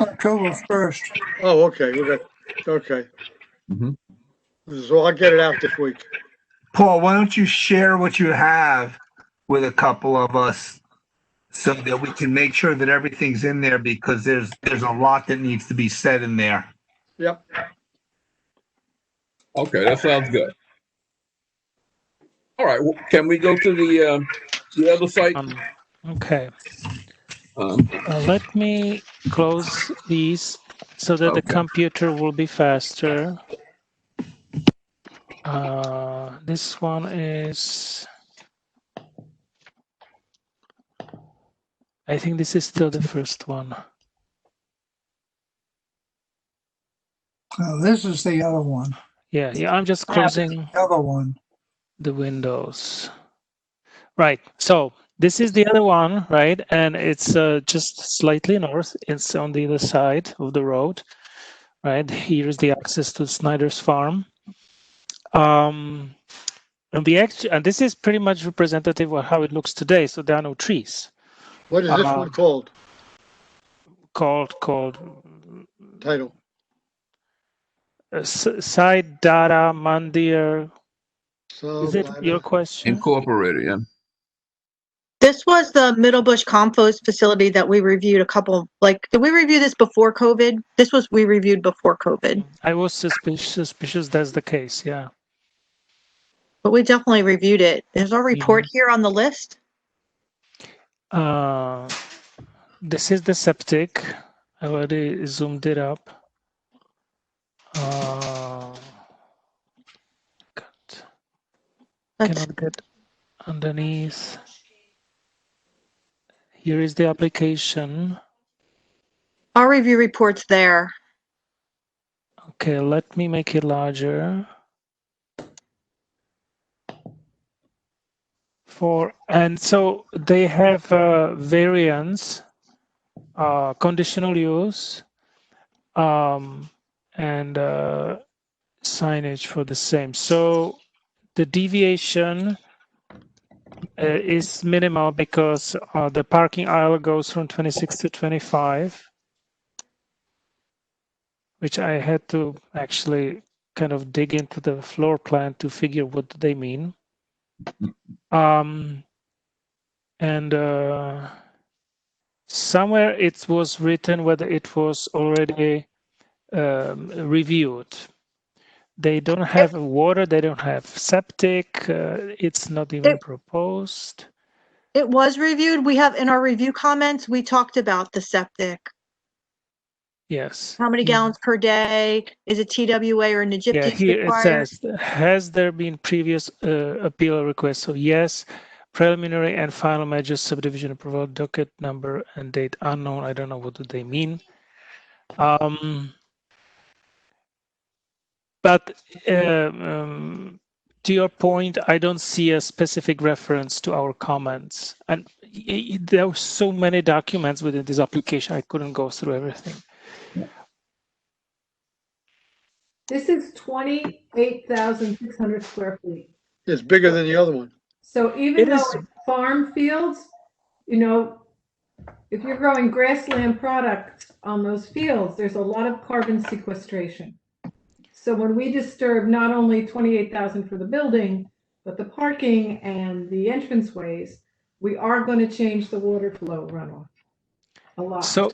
October 1st. Oh, okay. Okay. Mhm. So I'll get it out this week. Paul, why don't you share what you have with a couple of us so that we can make sure that everything's in there, because there's a lot that needs to be said in there. Yep. Okay, that sounds good. All right, can we go to the other site? okay. Let me close these so that the computer will be faster. This one is, I think this is still the first one. This is the other one. Yeah, I'm just closing The other one. the windows. Right, so this is the other one, right? And it's just slightly north. It's on the other side of the road, right? Here's the access to Snyder's farm. And this is pretty much representative of how it looks today. So there are no trees. What is this one called? Called Title. Side Data Mandir. So Is it your question? Incorporated, yeah. This was the Middlebush compost facility that we reviewed did we review this before COVID? We reviewed before COVID. I was suspicious that's the case, yeah. But we definitely reviewed it. Is our report here on the list? This is the septic. I already zoomed it up. Cannot get underneath. Here is the application. Our review report's there. Okay, let me make it larger. And so they have variance, conditional use, and signage for the same. So the deviation is minimal because the parking aisle goes from 26 to 25, which I had to actually kind of dig into the floor plan to figure what they mean. And somewhere it was written whether it was already reviewed. They don't have water, they don't have septic, it's not even proposed. It was reviewed. We have in our review comments, we talked about the septic. Yes. How many gallons per day? Is it TWA or Najip? Yeah, here it says, has there been previous appeal request? So yes, preliminary and final major subdivision approval, docket number and date unknown. I don't know what do they mean. But to your point, I don't see a specific reference to our comments. And there are so many documents within this application, I couldn't go through everything. This is 28,600 square feet. It's bigger than the other one. So even It though is. it's farm fields, you know, if you're growing grassland products on those fields, there's a lot of carbon sequestration. So when we disturb not only 28,000 for the building, but the parking and the entranceways, we are going to change the water flow runoff a lot. So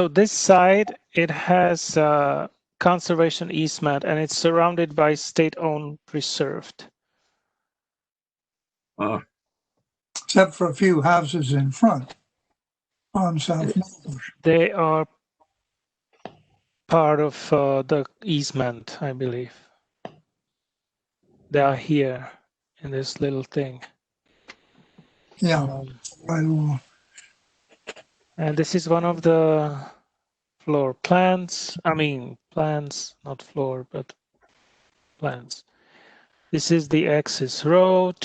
this side, it has conservation easement and it's surrounded by state-owned preserved. Except for a few houses in front on South Middlebush. They are part of the easement, I believe. They are here in this little thing. Yeah, right along. And this is one of the floor plans. I mean, plans, not floor, but plans. This is the access road.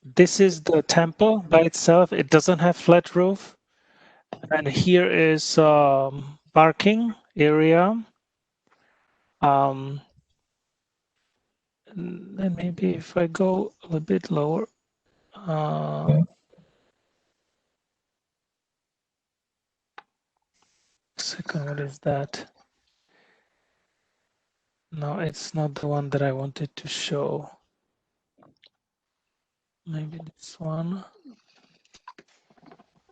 This is the temple by itself. It doesn't have flat roof. And here is parking area. And maybe if I go a bit lower. Second, what is that? No, it's not the one that I wanted to show. Maybe this one.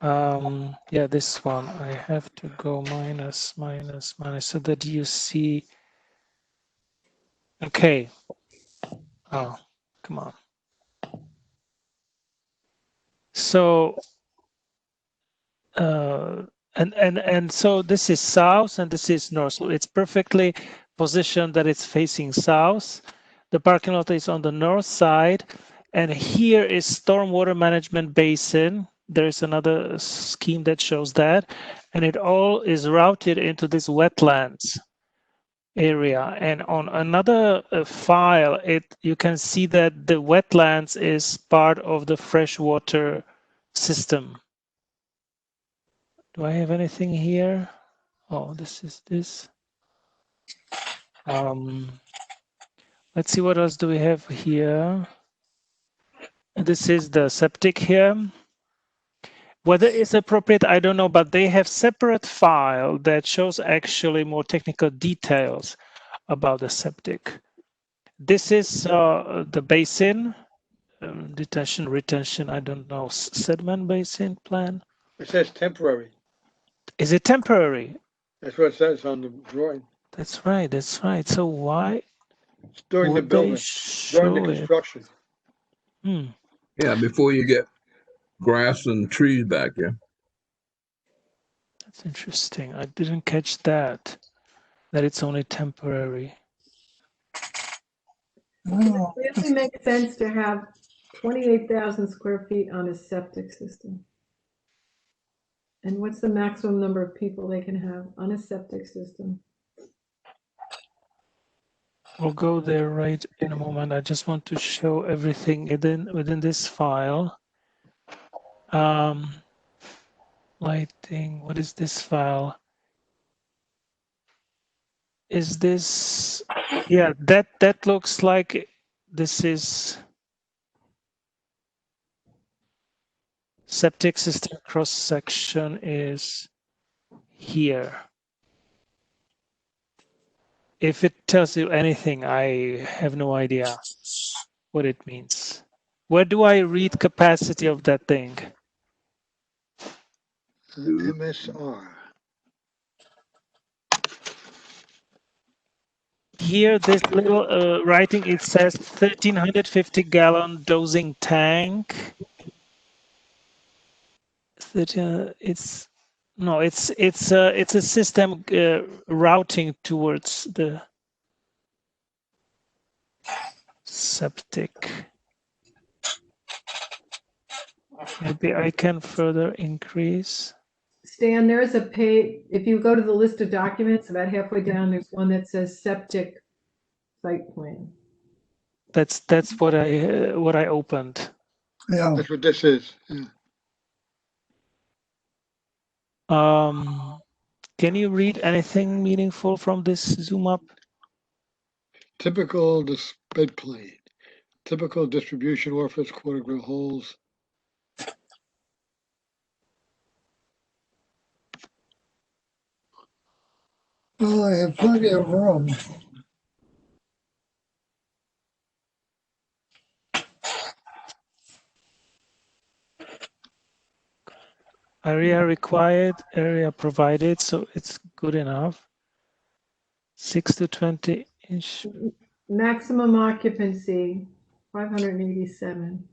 Yeah, this one. I have to go minus so that you see. Okay. Oh, come on. So, and so this is south and this is north. So it's perfectly positioned that it's facing south. The parking lot is on the north side. And here is stormwater management basin. There's another scheme that shows that. And it all is routed into this wetlands area. And on another file, you can see that the wetlands is part of the freshwater system. Do I have anything here? Oh, this is this. Let's see, what else do we have here? This is the septic here. Whether it's appropriate, I don't know, but they have separate file that shows actually more technical details about the septic. This is the basin, detention, retention, I don't know, sediment basin plan. It says temporary. Is it temporary? That's what it says on the drawing. That's right, that's right. So why It's during the would they building, during the show it? construction. Yeah, before you get grass and trees back there. That's interesting. I didn't catch that it's only temporary. Oh, It really makes sense to have 28,000 square feet on a septic system. And what's the maximum number of people they can have on a septic system? We'll go there right in a moment. I just want to show everything within this file. Lighting, what is this file? Is this, yeah, that looks like this is septic system cross section is here. If it tells you anything, I have no idea what it means. Where do I read capacity of that thing? MSR. Here, this little writing, it says 1,350 gallon dosing tank. It's a system routing towards the septic. Maybe I can further increase. Stan, there's a page, if you go to the list of documents, about halfway down, there's one that says septic site plan. That's what I opened. yeah. That's what this is. Yeah. Can you read anything meaningful from this zoom up? Typical bed plane. Typical distribution orifice, quarter grill holes. Well, I have plenty of room. Area required, area provided, so it's good enough. 6 to 20 inch. Maximum occupancy, 587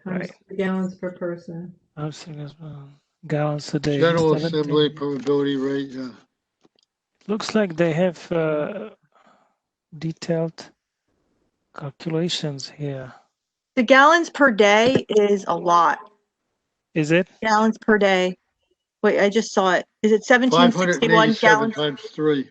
times Right. gallons per person. Housing as well. Gallons a day. General 17. assembly permeability rate, yeah. Looks like they have detailed calculations here. The gallons per day is a lot. Is it? Gallons per day. Wait, I just saw it. Is it 1761 587 gallons? times 3.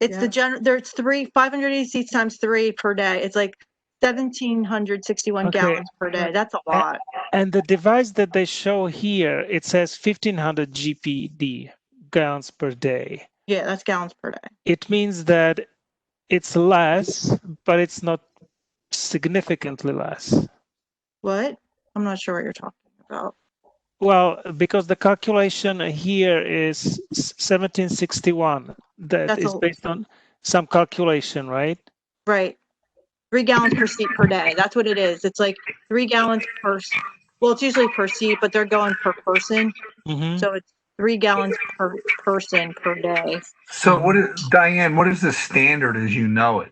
It's Yeah. the general, there's 580 times 3 per day. It's like 1,761 Okay. gallons per day. That's a lot. And the device that they show here, it says 1500 GPD, gallons per day. Yeah, that's gallons per day. It means that it's less, but it's not significantly less. What? I'm not sure what you're talking about. Well, because the calculation here is 1761. That That's is a- based on some calculation, right? Right. 3 gallons per seat per day. That's what it is. It's like 3 gallons per, well, it's usually per seat, but they're going per person. Mm-hmm. So it's 3 gallons per person per day. So Diane, what is the standard as you know it?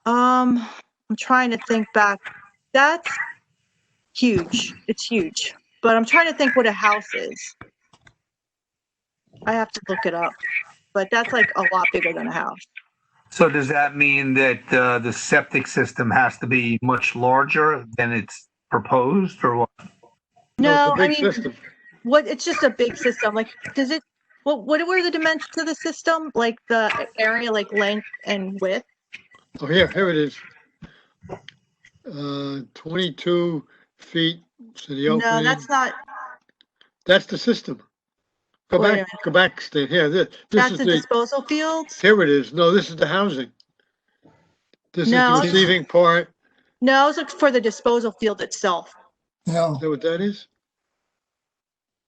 I'm trying to think back. That's huge. It's huge. But I'm trying to think what a house is. I have to look it up. But that's like a lot bigger than a house. So does that mean that the septic system has to be much larger than it's proposed, or what? No, it's a I big mean, system. it's just a big system. Like, does it, what were the dimensions of the system? Like the area, like length and width? Oh, here it is. 22 feet to the opening. No, that's not. That's the system. Go Wait a back, minute. go back, Stan. Here, this That's is the the, disposal fields? here it is. No, this is the housing. This No, is the receiving part. No, I was looking for the disposal field itself. Yeah. Is that what that is?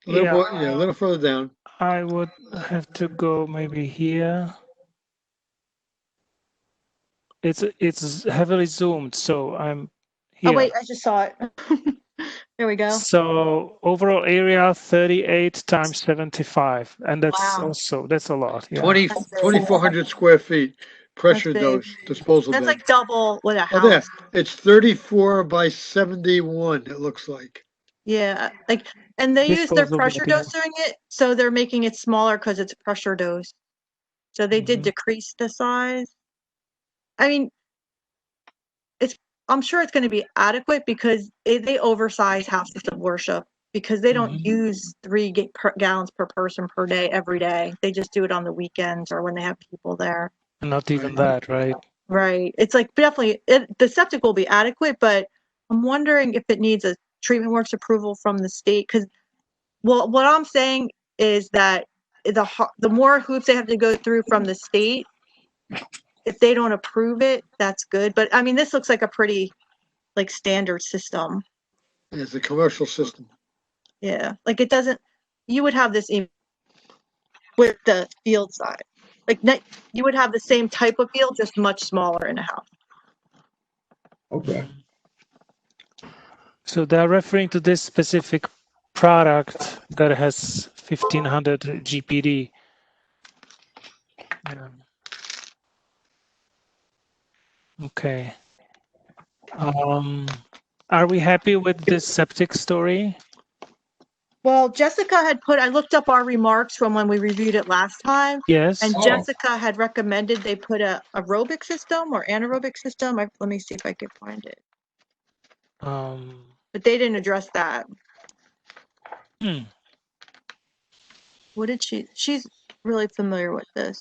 A little more, yeah, a little further down. I would have to go maybe here. It's heavily zoomed, so I'm here. Oh, wait, I just saw it. There we go. So overall area 38 times 75, and that's Wow. also that's a lot. Yeah. 2,400 square feet, pressure big. dose, disposal That's bed. like double what a Oh, there, house. it's 34 by 71, it looks like. Yeah, like, and they use their Disposal pressure bed, yeah. dosing it, so they're making it smaller because it's pressure dose. So they did Mhm. decrease the size. I mean, I'm sure it's going to be adequate because they oversize houses of worship because they don't Mhm. use 3 gallons per person per day every day. They just do it on the weekends or when they have people there. Not even Right. that, right? Right. It's like definitely the septic will be adequate, but I'm wondering if it needs a treatment works approval from the state. Because, well, what I'm saying is that the more hoops they have to go through from the state, if they don't approve it, that's good. But I mean, this looks like a pretty like standard system. It's a commercial system. Yeah. Like it doesn't, you would have this with the field size. Like you would have the same type of field, just much smaller in a house. Okay. So they're referring to this specific product that has 1500 GPD. Yeah. Okay. Are we happy with this septic story? Well, Jessica had I looked up our remarks from when we reviewed it last time. Yes. And Oh. Jessica had recommended they put a aerobic system or anaerobic system. Let me see if I can find it. But they didn't address that. What did she's really familiar with this.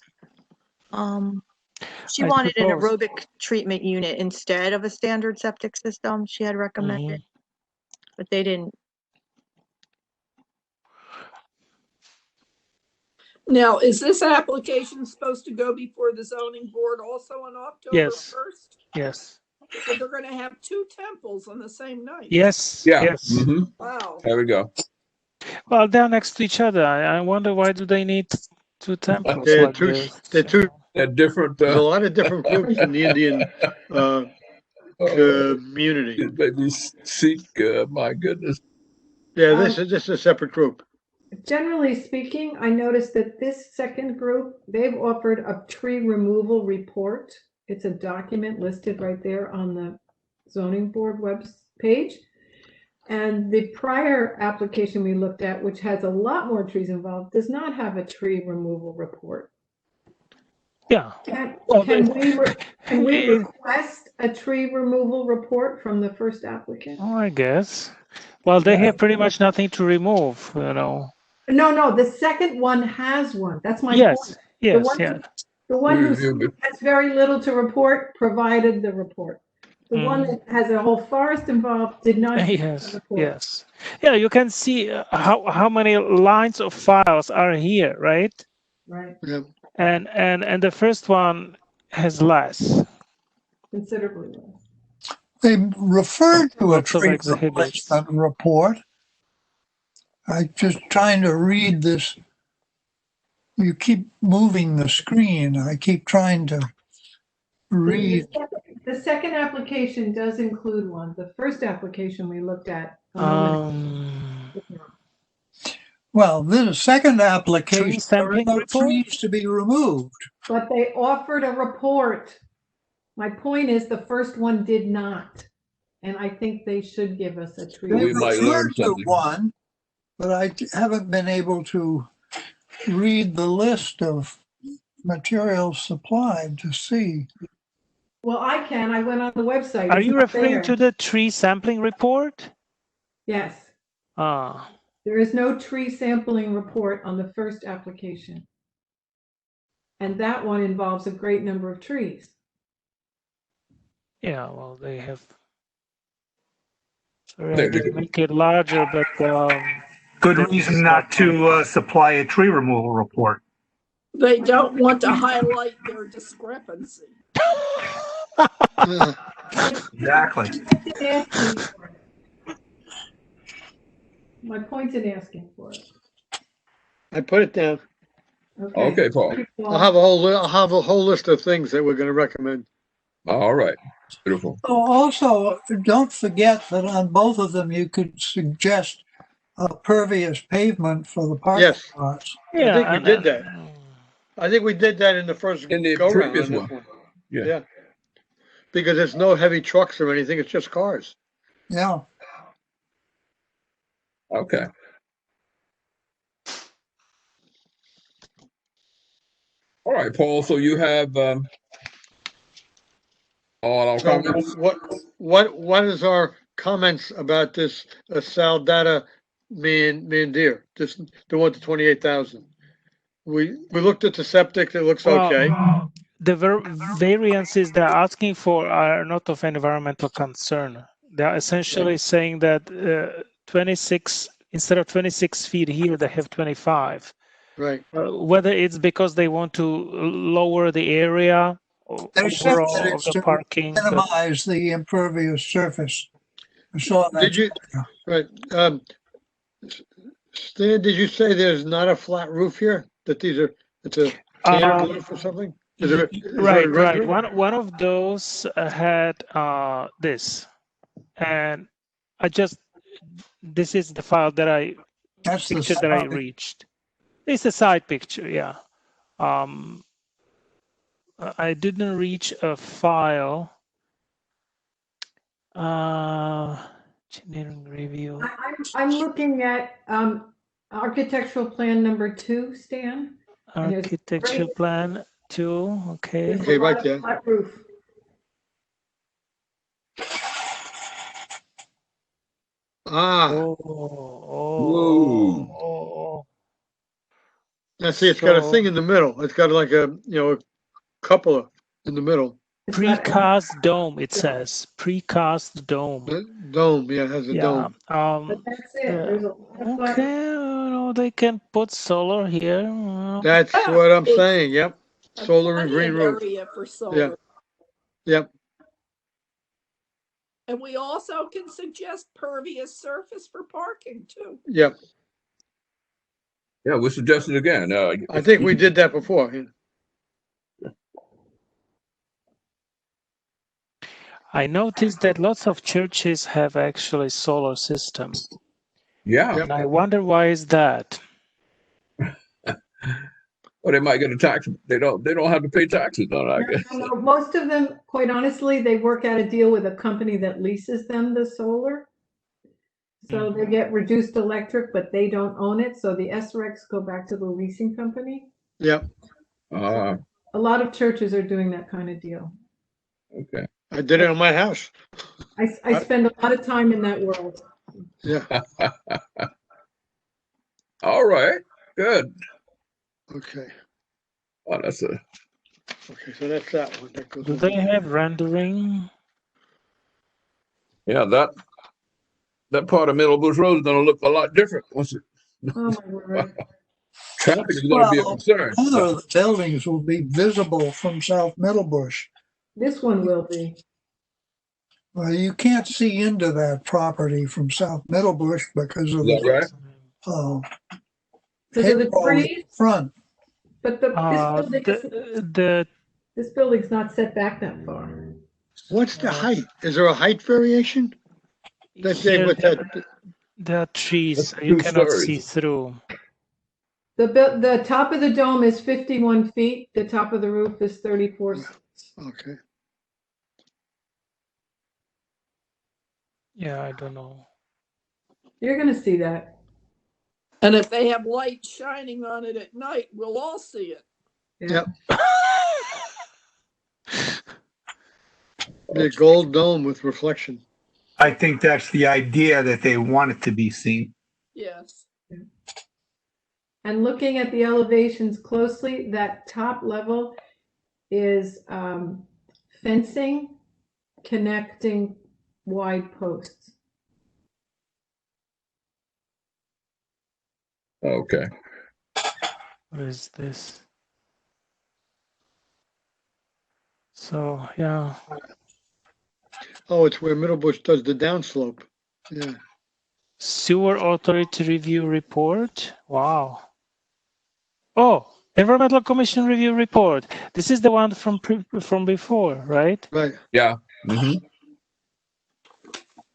She I wanted an suppose. aerobic treatment unit instead of a standard septic system. She had recommended, but they didn't. Now, is this application supposed to go before the zoning board also on October Yes. 1st? Yes. So they're going to have two temples on the same night? Yes. Yeah. Yes. Mhm. Wow. There we go. Well, they're next to each other. I wonder why do they need two temples They're like two, this? they're two, They're different. there's a lot of different groups in the Indian community. Maybe Sikh. My goodness. Yeah, this is a separate group. Generally speaking, I noticed that this second group, they've offered a tree removal report. It's a document listed right there on the zoning board web page. And the prior application we looked at, which has a lot more trees involved, does not have a tree removal report. Yeah. Can Well, we request a tree removal report from the first applicant? Oh, I guess. Well, they have pretty much nothing to remove, you know. No, the second one has one. That's my Yes. point. Yes. one- Yeah. The one who Review it. has very little to report provided the report. The one Mhm. that has a whole forest involved did not. have a Yes. report. Yes. Yeah. You can see how many lines of files are here, right? Right, Yeah. And the first one has less. considerably less. They referred to a Lots of tree exhibits. replacement report. I'm just trying to read this. You keep moving the screen. I keep trying to read. The second application does include one. The first application we looked at a moment ago. Well, the second application, Tree there are sampling no report? trees to be removed. But they offered a report. My point is the first one did not. And I think they should give us a tree. They We might learn referred to something. one, but I haven't been able to read the list of materials supplied to see. Well, I can. I went on the website. Are It's you not referring there. to the tree sampling report? Yes. Ah. There is no tree sampling report on the first application. And that one involves a great number of trees. Yeah, well, they have. Sorry, There I you didn't go. make it larger, but Good That's reason not to supply a tree removal report. They don't want to highlight their discrepancy. Exactly. My point's in asking for it. I put it down. Okay, Paul. I'll have a whole list of things that we're going to recommend. All right. Beautiful. Oh, also, don't forget that on both of them, you could suggest a pervious pavement for the parking Yes. lots. yeah, I think we and- did that. I think we did that in the first In the go round previous on this one. one. Yeah. Yeah. Because there's no heavy trucks or anything. It's just cars. Yeah. Okay. All right, Paul. So you have all our So comments. what is our comments about this Saldata Mandir? This the one to 28,000. We looked at the septic. It looks Well, okay. the variances they're asking for are not of environmental concern. They're essentially saying that 26, instead of 26 feet here, they have 25. Right. Whether it's because they want to lower the area They said that overall of it's the to parking. but- minimize the impervious surface. I saw that. Did you? Right. Stan, did you say there's not a flat roof here? That these are, it's a standard roof or something? Is there Right, a right. rendering? One of those had this, and this is the file that That's the picture that I side. reached. It's a side picture, yeah. I didn't reach a file. Engineering review. I'm looking at architectural plan number 2, Stan. And there's Architecture great- plan 2, okay. There's a Okay, right lot of there. flat roof. Ah, Oh. now see, it's got a So- thing in the middle. It's got like a cupola in the middle. It's got- Precast dome, it says. Precast dome. The dome, yeah, it has a Yeah. dome. But that's it. There's a lot of flat Okay. No, they can put solar here. That's Yeah, what I'm it's saying, yep. a Solar and plenty green of roof. area for solar. Yep, And we also can suggest pervious surface for parking too. yep. Yeah, we suggested again. I think we did that before. I noticed that lots of churches have actually solar system. Yeah. Yep. And I wonder why is that? Or they might get a tax. They don't have to pay taxes on it, I guess. No, most of them, quite honestly, they work out a deal with a company that leases them the solar. So they get reduced electric, but they don't own it. So the SRECs go back to the leasing company. Yep. Ah, A lot of churches are doing that kind of deal. okay. I did it on my house. I spend a lot of time in that world. Yeah. All right. Good. Okay. Oh, that's a. Okay. So that's that one. That goes Do over they there. have rendering? Yeah, that part of Middle Bush Road is going to look a lot different once it. Oh my word. Traffic is going to be a concern. Other of the buildings will be visible from South Middlebush. This one will be. Well, you can't see into that property from South Middlebush because of Is that right? the Because of the hedgerow trees, front. but this building's not set back that far. What's the height? Is there a height variation? That's Here with there, that. there are trees, That's so you 2 cannot stories. see through. The top of the dome is 51 feet. The top of the roof is 34. Okay. Yeah, I don't know. You're going to see that. And if they have light shining on it at night, we'll all see it. Yeah. Yep. The gold dome with reflection. I think that's the idea, that they want it to be seen. Yes. And looking at the elevations closely, that top level is fencing connecting wide posts. Okay. What is this? So, yeah. Oh, it's where Middlebush does the downslope. Yeah. Sewer Authority Review Report. Wow. Oh, Environmental Commission Review Report. This is the one from before, right? Right. Yeah. Mm-hmm.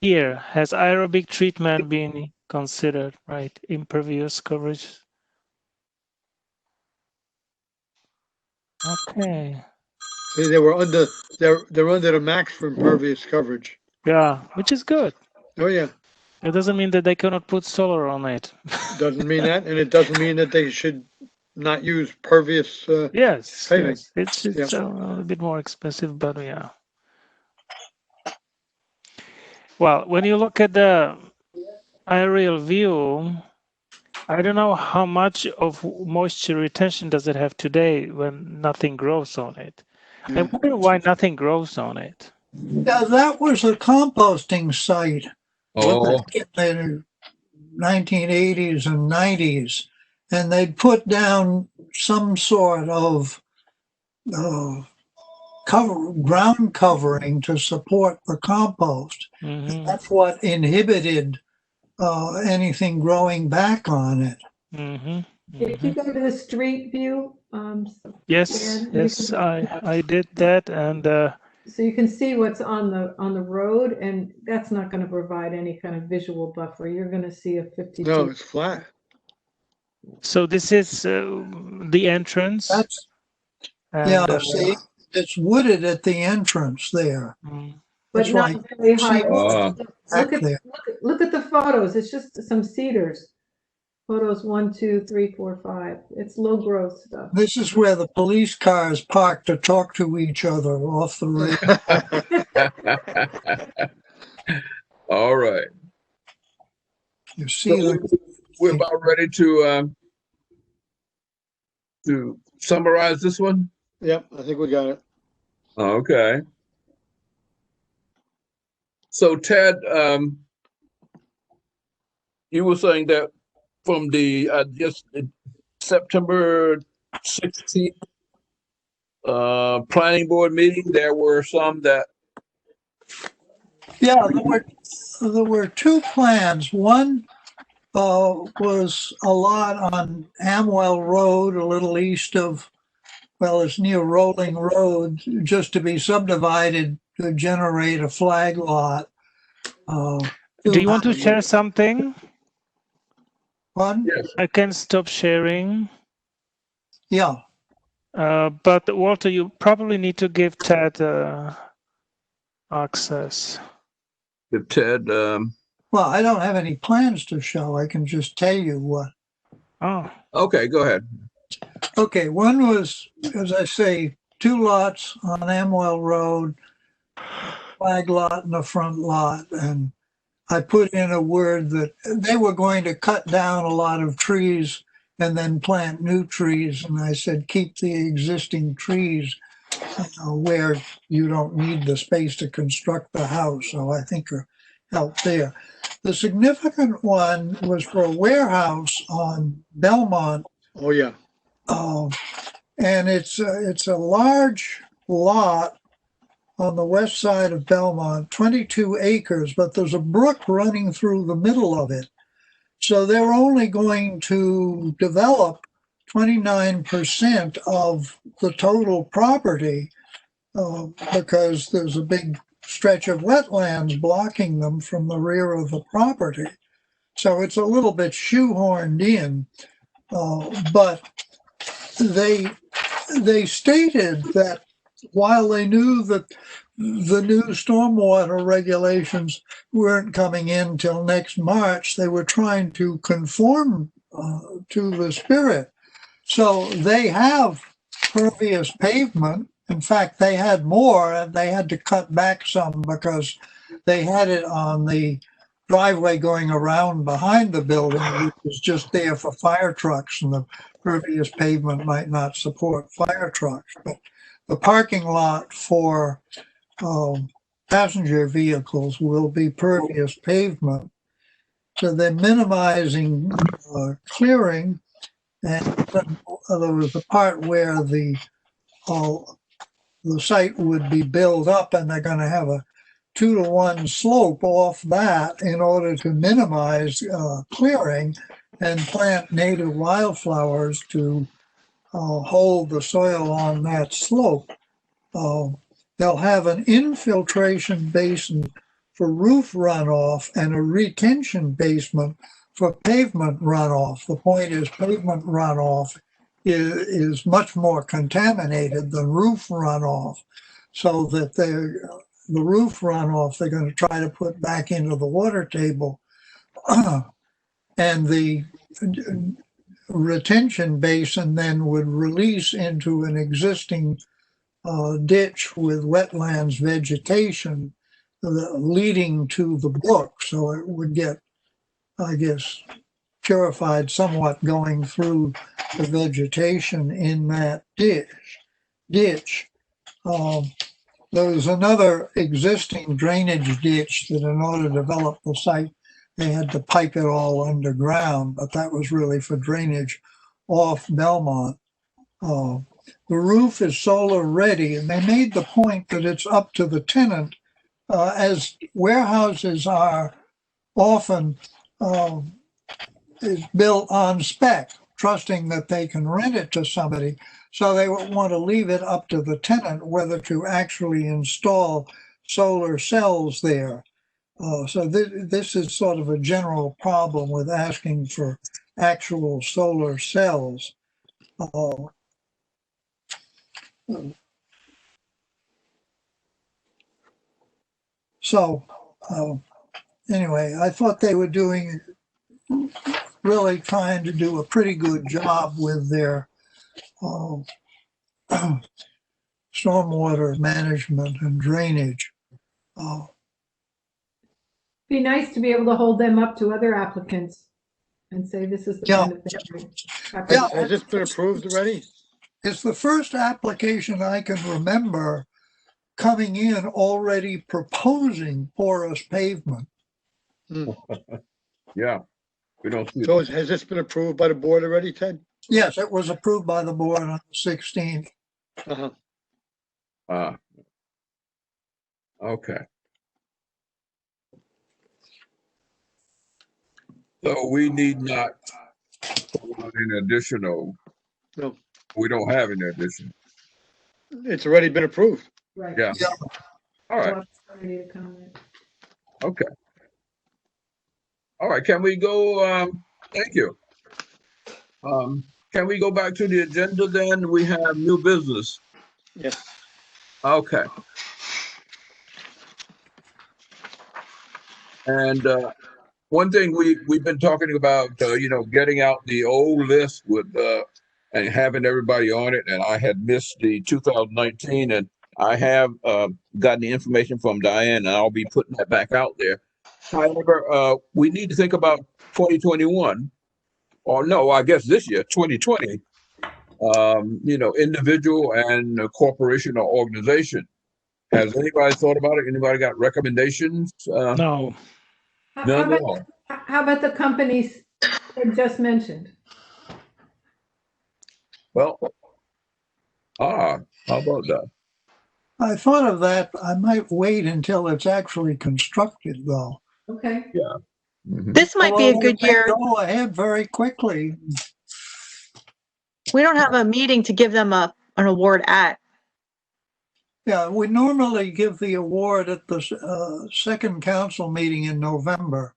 Here, has aerobic treatment been considered, right? Impervious coverage. Okay. See, they were under. They're under the max for impervious coverage. Yeah, which is good. Oh yeah. It doesn't mean that they cannot put solar on it. Doesn't mean that, and it doesn't mean that they should not use pervious. Yes, paving. yes. It's Yep. a little bit more expensive, but yeah. Well, when you look at the aerial view, I don't know how much of moisture retention does it have today when nothing grows on it. I wonder why nothing grows on it. Yeah, that was a composting site Oh, in the 1980s and 90s, and they'd put down some sort of ground covering to support the compost. Mhm. That's what inhibited anything growing back on it. Mhm. If you go to the street view, Yes, Dan, you yes, can- I did that, and so you can see what's on the road, and that's not going to provide any kind of visual buffer. You're going to see a 52. No, it's flat. so this is the entrance. That's And, see, it's wooded at the entrance there. But That's not why very high. back there. Look at the photos. It's just some cedars. Photos 1, 2, 3, 4, 5. It's low growth stuff. This is where the police cars park to talk to each other off the road. all right. You see So we're about ready to summarize this one. Yep, I think we got it. Okay. So Ted, you were saying that from the just September 16th planning board meeting, there were some that. Yeah, there were two plans. One was a lot on Amwell Road, a little east of, well, it's near Rolling Road, just to be subdivided to generate a flag lot. Do you want to share something? One? Yes. I can stop sharing. Yeah. But Walter, you probably need to give Ted access. If Ted. Well, I don't have any plans to show. I can just tell you what. Oh. Okay, go ahead. Okay, one was, as I say, two lots on Amwell Road, flag lot and a front lot. And I put in a word that they were going to cut down a lot of trees and then plant new trees. And I said, keep the existing trees where you don't need the space to construct the house. So I think you're out there. The significant one was for a warehouse on Belmont. Oh, yeah. And it's a large lot on the west side of Belmont, 22 acres, but there's a brook running through the middle of it. So they're only going to develop 29% of the total property because there's a big stretch of wetlands blocking them from the rear of the property. So it's a little bit shoehorned in, but they stated that while they knew that the new stormwater regulations weren't coming in till next March, they were trying to conform to the spirit. So they have pervious pavement. In fact, they had more, and they had to cut back some because they had it on the driveway going around behind the building, which was just there for fire trucks, and the pervious pavement might not support fire trucks. But the parking lot for passenger vehicles will be pervious pavement. So they're minimizing clearing. And there was a part where the site would be built up, and they're going to have a 2-to-1 slope off that in order to minimize clearing and plant native wildflowers to hold the soil on that slope. They'll have an infiltration basin for roof runoff and a retention basement for pavement runoff. The point is pavement runoff is much more contaminated than roof runoff, so that the roof runoff they're going to try to put back into the water table. And the retention basin then would release into an existing ditch with wetlands vegetation leading to the brook. So it would get, I guess, purified somewhat going through the vegetation in that ditch. There was another existing drainage ditch that in order to develop the site, they had to pipe it all underground, but that was really for drainage off Belmont. The roof is solar ready, and they made the point that it's up to the tenant, as warehouses are often is built on spec, trusting that they can rent it to somebody. So they would want to leave it up to the tenant whether to actually install solar cells there. So this is sort of a general problem with asking for actual solar cells. So anyway, I thought they were really trying to do a pretty good job with their stormwater management and drainage. Be nice to be able to hold them up to other applicants and say this is the kind of thing. Yeah. Has this been approved already? It's the first application I can remember coming in already proposing porous pavement. Yeah. We don't see So it. has this been approved by the board already, Ted? Yes, it was approved by the board on the 16th. Uh-huh. Okay. So we need not put any additional. No. We don't have any additional. It's already been approved. Right. Yeah. Yeah. All right. Well, ready to comment. Okay. All right. Can we go? Thank you. Can we go back to the agenda then? We have new business. Yes. Okay. And one thing we've been talking about, getting out the old list with and having everybody on it. And I had missed the 2019, and I have gotten the information from Diane, and I'll be putting that back out there. However, we need to think about 2021, or no, I guess this year, 2020. Individual and corporation or organization. Has anybody thought about it? Anybody got recommendations? No. How about the companies that just mentioned? Well, how about that? I thought of that. I might wait until it's actually constructed, though. Okay. Yeah. Mhm. This might be a Although good it may year. Go ahead very quickly. We don't have a meeting to give them an award at. Yeah, we normally give the award at the second council meeting in November.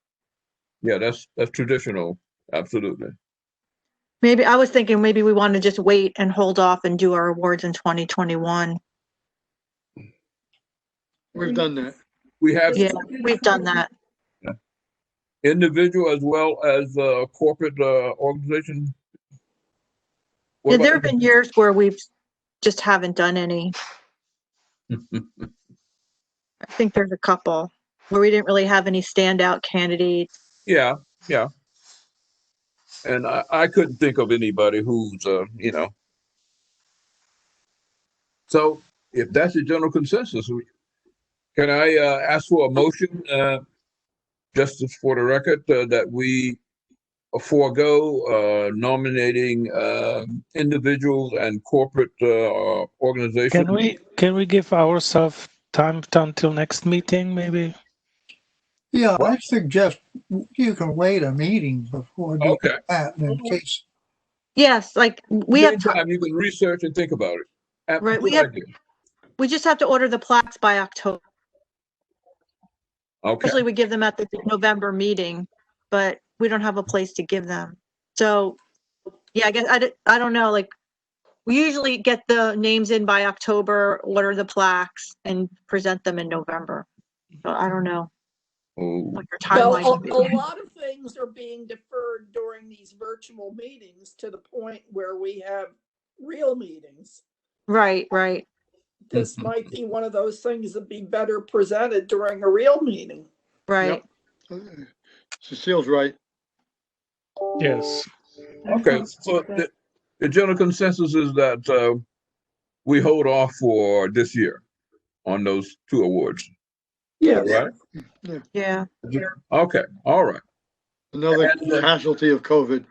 Yeah, that's traditional. Absolutely. Maybe I was thinking maybe we want to just wait and hold off and do our awards in 2021. We've done that. We have Yeah, we've done that. individual as well as corporate organization. What Yeah, about there have been years where we've just haven't done any. I think there's a couple where we didn't really have any standout candidates. Yeah. And I couldn't think of anybody who's, So if that's the general consensus, can I ask for a motion, just for the record, that we forego nominating individuals and corporate organizations? Can we give ourselves time until next meeting, maybe? Yeah, What? I suggest you can wait a meeting before doing Okay. that in case. Yes, like we have Meantime, you can research and think about it. Right, Good idea. we just have to order the plaques by October. Okay. Usually we give them at the November meeting, but we don't have a place to give them. So, yeah, I guess I don't know. Like, we usually get the names in by October, order the plaques, and present them in November. So I don't know Oh, what your Well, timeline would be. a lot of things are being deferred during these virtual meetings to the point where we have real meetings. Right. This might be one of those things that be better presented during a real meeting. Right. Yep. Cecile's right. Yes. okay. So the general consensus is that we hold off for this year on those two awards. Yeah. Right? Yeah. Okay. All right. Another And, casualty of COVID.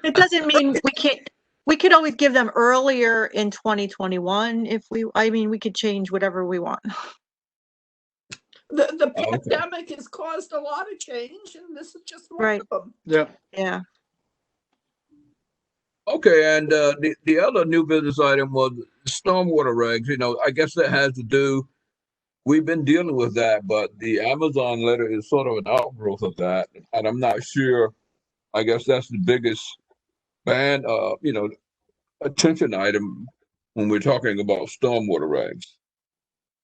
It doesn't mean we can't. We could always give them earlier in 2021 if we could change whatever we want. The Okay. pandemic has caused a lot of change, and this is just one Right. of them. Yeah. Yeah. Okay, and the other new business item was stormwater regs. I guess that has to do. We've been dealing with that, but the Amazon letter is sort of an outgrowth of that, and I'm not sure. I guess that's the biggest attention item when we're talking about stormwater regs.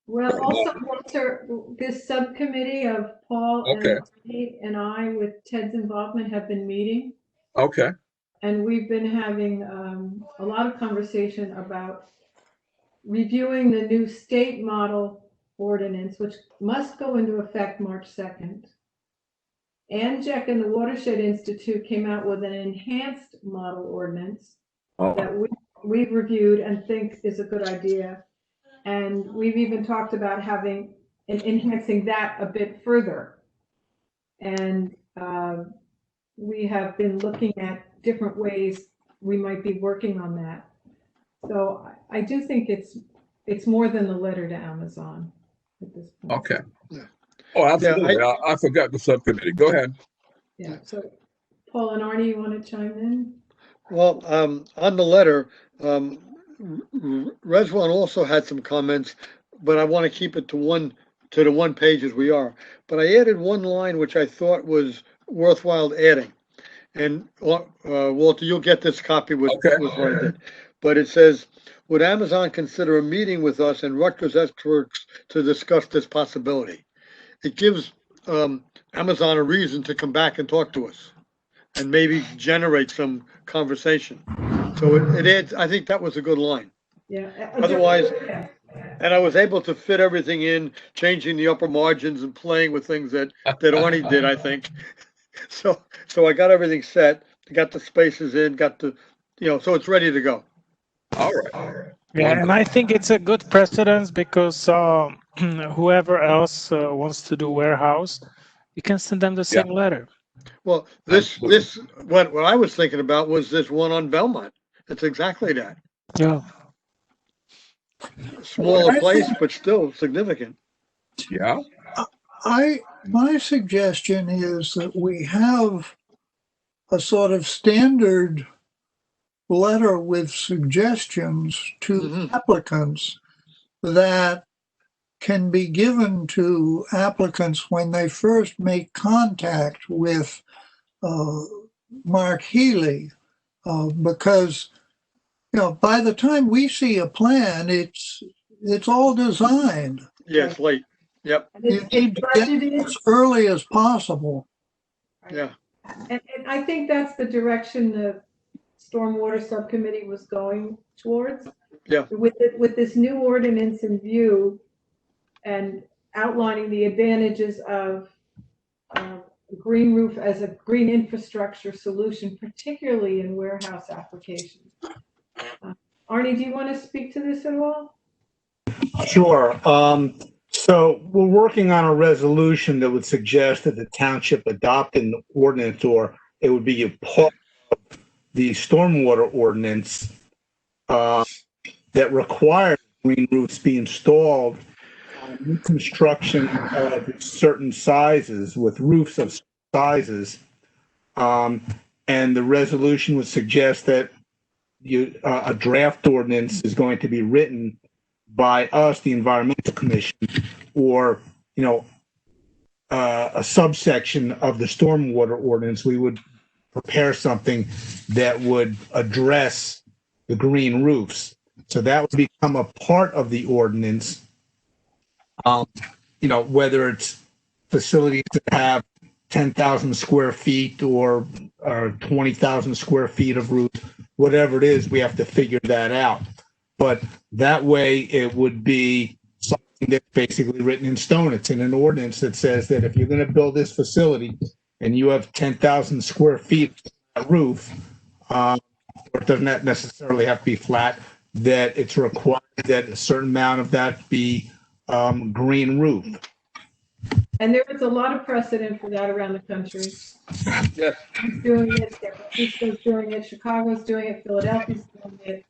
Well, also, Walter, this subcommittee of Paul Okay. and Steve and I, with Ted's involvement, have been meeting. Okay. And we've been having a lot of conversation about reviewing the new state model ordinance, which must go into effect March 2nd. ANJEC and the Watershed Institute came out with an enhanced model ordinance that we've reviewed and think is a good idea. And we've even talked about having and enhancing that a bit further. And we have been looking at different ways we might be working on that. So I do think it's more than the letter to Amazon at this point. Okay. Yeah. Oh, absolutely. Yeah, I forgot the subcommittee. Go ahead. Yeah, so Paul and Arnie, you want to chime in? Well, on the letter, Reswan also had some comments, but I want to keep it to the one page as we are. But I added one line which I thought was worthwhile adding. And Walter, you'll get this copy with Okay. what I did. But it says, would Amazon consider a meeting with us and Rutgers experts to discuss this possibility? It gives Amazon a reason to come back and talk to us and maybe generate some conversation. So it adds, I think that was a good line. Yeah. Otherwise, Yeah. and I was able to fit everything in, changing the upper margins and playing with things that Arnie did, I think. So I got everything set, got the spaces in, got the, so it's ready to go. All right. Yeah, and I think it's a good precedence because whoever else wants to do warehouse, you can send them the same letter. Well, what I was thinking about was this one on Belmont. It's exactly that. Yeah. Smaller place, but still significant. Yeah. My suggestion is that we have a sort of standard letter with suggestions to applicants that can be given to applicants when they first make contact with Mark Healy, because by the time we see a plan, it's all designed. Yeah, it's late. Yep. You need to get it as early as possible. Yeah. And I think that's the direction the Stormwater Subcommittee was going towards. Yeah. With this new ordinance in view and outlining the advantages of green roof as a green infrastructure solution, particularly in warehouse applications. Arnie, do you want to speak to this at all? Sure. So we're working on a resolution that would suggest that the township adopt an ordinance, or it would be a part of the stormwater ordinance that requires green roofs be installed on new construction of certain sizes, with roofs of sizes. And the resolution would suggest that a draft ordinance is going to be written by us, the Environmental Commission, or a subsection of the stormwater ordinance. We would prepare something that would address the green roofs. So that would become a part of the ordinance. Whether it's facilities that have 10,000 square feet or 20,000 square feet of roof, whatever it is, we have to figure that out. But that way it would be something that's basically written in stone. It's in an ordinance that says that if you're going to build this facility and you have 10,000 square feet of roof, or it doesn't necessarily have to be flat, that it's required that a certain amount of that be green roof. And there is a lot of precedent for that around the country. Yes. He's doing it, San Francisco's doing it, Chicago's doing it, Philadelphia's doing it.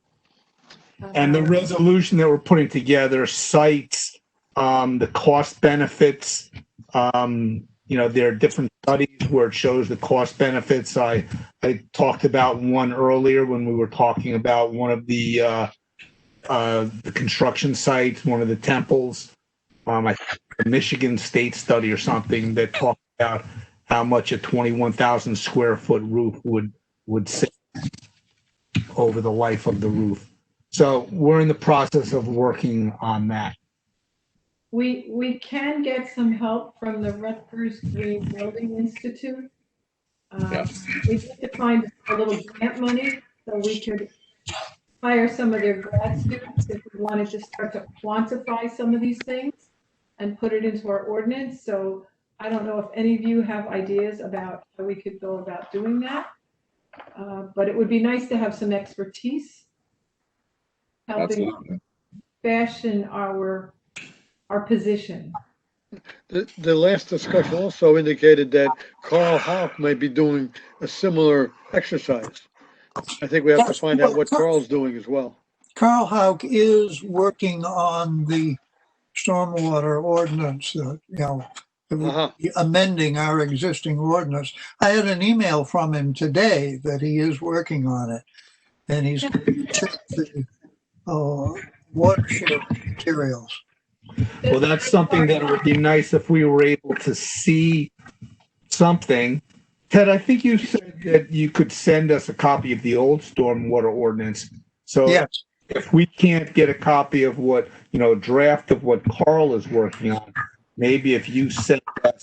And the resolution that we're putting together cites the cost benefits. There are different studies where it shows the cost benefits. I talked about one earlier when we were talking about one of the construction sites, one of the temples. I think a Michigan State study or something that talked about how much a 21,000 square foot roof would save over the life of the roof. So we're in the process of working on that. We can get some help from the Rutgers Green Building Institute. We need to find a little grant money so we could hire some of their grad students if we wanted to start to quantify some of these things and put it into our ordinance. So I don't know if any of you have ideas about how we could go about doing that. But it would be nice to have some expertise helping fashion our position. The last discussion also indicated that Carl Hauck might be doing a similar exercise. I think we have to find out what Carl's doing as well. Carl Hauck is working on the stormwater ordinance, amending our existing ordinance. I had an email from him today that he is working on it, and he's going to check the watershed materials. Well, that's something that would be nice if we were able to see something. Ted, I think you said that you could send us a copy of the old stormwater ordinance. So yes. If we can't get a copy of what, draft of what Carl is working on, maybe if you send us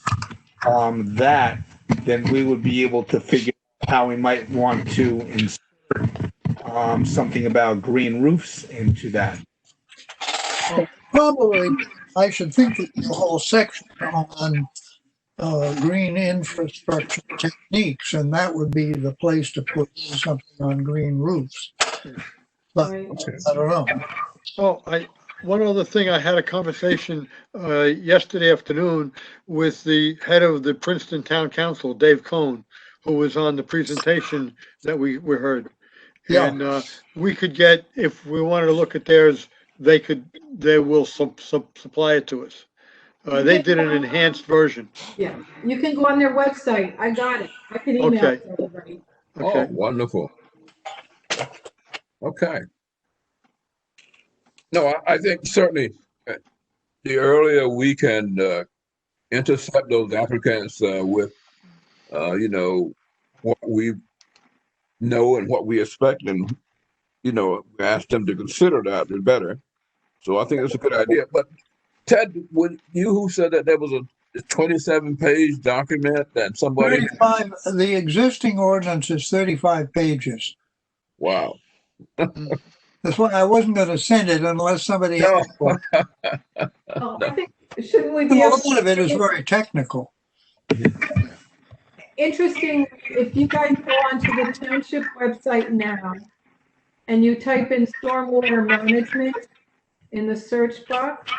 that, then we would be able to figure out how we might want to insert something about green roofs into that. Probably, I should think that the whole section on green infrastructure techniques, and that would be the place to put something on green roofs. But I don't know. Oh, one other thing, I had a conversation yesterday afternoon with the head of the Princeton Town Council, Dave Cohn, who was on the presentation that we heard. Yeah. And we could get, if we wanted to look at theirs, they will supply it to us. They did an enhanced version. Yeah, you can go on their website. I got it. I can email it to everybody. Okay. Oh, wonderful. Okay. No, I think certainly the earlier we can intercept those applicants with, what we know and what we expect, and, ask them to consider that, the better. So I think it's a good idea. But Ted, who said that there was a 27-page document that somebody... 35, the existing ordinance is 35 pages. Wow. That's why I wasn't going to send it unless somebody else. I think, shouldn't we be a lot of it is very technical. Interesting, if you guys go onto the Township website now and you type in stormwater management in the search box,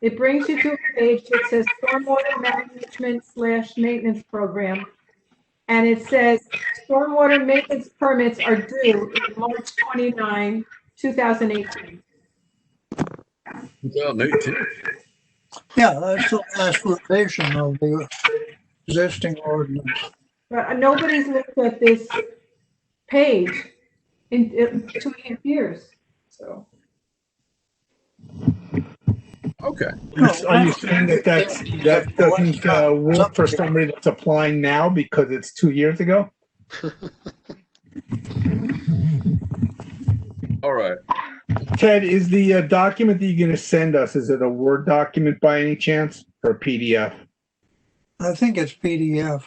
it brings you to a page that says stormwater management/maintenance program. And it says stormwater maintenance permits are due March 29, 2018. 2018. Yeah, that's the last revision of the existing ordinance. But nobody's looked at this page in 2.5 years. So. Okay. Are you saying that doesn't work for somebody that's applying now because it's 2 years ago? All right. Ted, is the document that you're going to send us, is it a Word document by any chance or a PDF? I think it's PDF.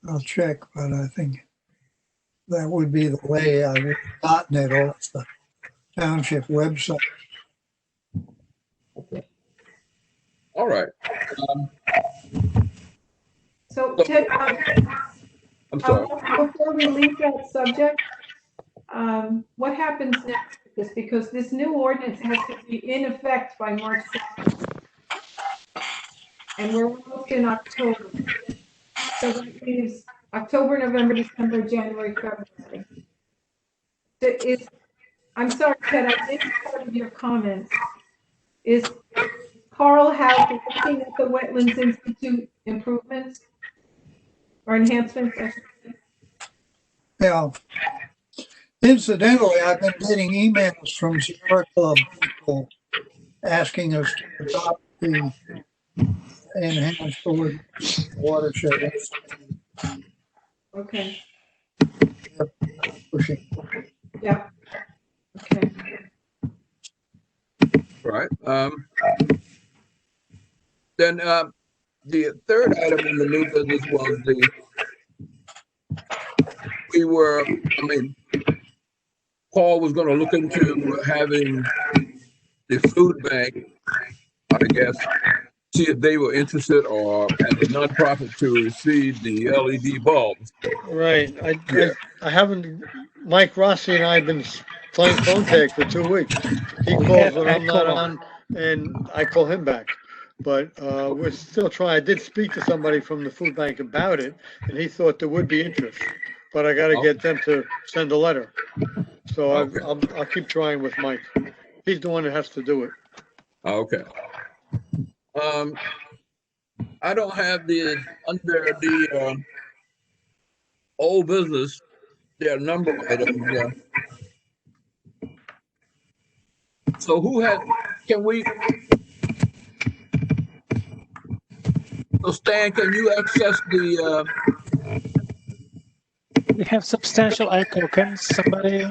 I'll check, but I think that would be the way I would have gotten it off the Township website. Okay. All right. So Ted, I'm sorry. Before we leave that subject, what happens next with this? Because this new ordinance has to be in effect by March 2nd. And we're almost in October. So that leaves October, November, December, January, February. I'm sorry, Ted, I missed part of your comments. Is Carl Hauck looking at the Wetlands Institute improvements or enhancements? Yeah. Incidentally, I've been getting emails from Sierra Club people asking us to adopt the enhanced watershed. Okay. Pushing. Yeah. Okay. Right. Then the third item in the new business was Paul was going to look into having the food bank, I guess, see if they were interested or as a nonprofit to receive the LED bulbs. Right. I haven't, Mike Rossi and I have been playing phone tag for 2 weeks. He calls when I'm not on and I call him back. But we're still trying. I did speak to somebody from the food bank about it, and he thought there would be interest, but I got to get them to send a letter. So Okay. I'll keep trying with Mike. He's the one that has to do it. Okay. I don't have under the old business, there are a number of items. So can we, so Stan, can you access the, We have substantial echo. Can somebody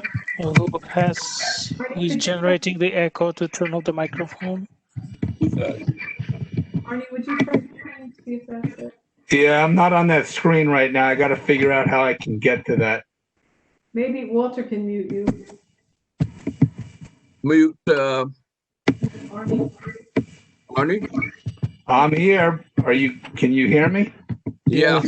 who's generating the echo to turn off the microphone? Arnie, would you try and see if that's it? Yeah, I'm not on that screen right now. I got to figure out how I can get to that. Maybe Walter can mute you. mute, Arnie. Arnie? I'm here. Can you hear me? Yeah.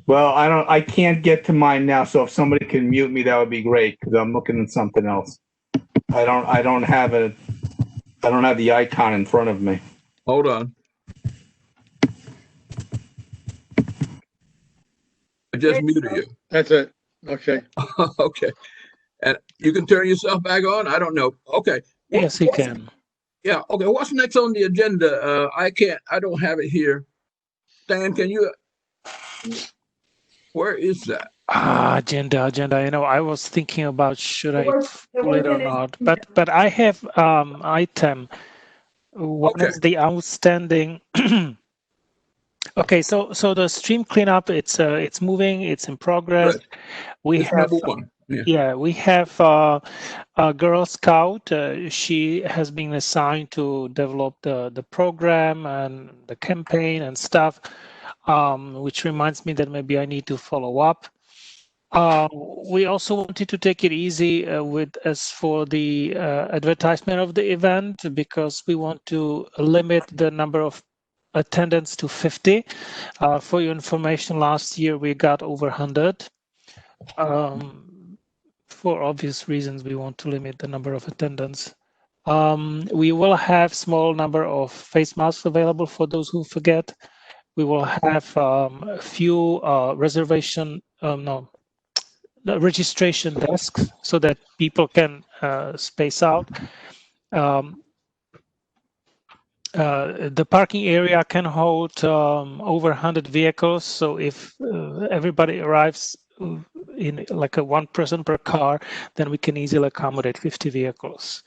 Well, I can't get to mine now. So if somebody can mute me, that would be great because I'm looking at something else. I don't have the icon in front of me. Hold on. I just muted you. That's it. Okay. Okay. And you can turn yourself back on? I don't know. Okay. Yes, you can. Yeah. Okay. What's next on the agenda? I don't have it here. Stan, can you, where is that? Agenda. You know, I was thinking about should I pull it or not, but I have item. One is the outstanding. Okay, so the stream cleanup, it's moving, it's in progress. Good. We It's have number one. yeah, we have a Girl Scout. She has been assigned to develop the program and the campaign and stuff, which reminds me that maybe I need to follow up. We also wanted to take it easy as for the advertisement of the event because we want to limit the number of attendance to 50. For your information, last year we got over 100. For obvious reasons, we want to limit the number of attendance. We will have small number of face masks available for those who forget. We will have a few registration desks so that people can space out. The parking area can hold over 100 vehicles. So if everybody arrives in like a one person per car, then we can easily accommodate 50 vehicles.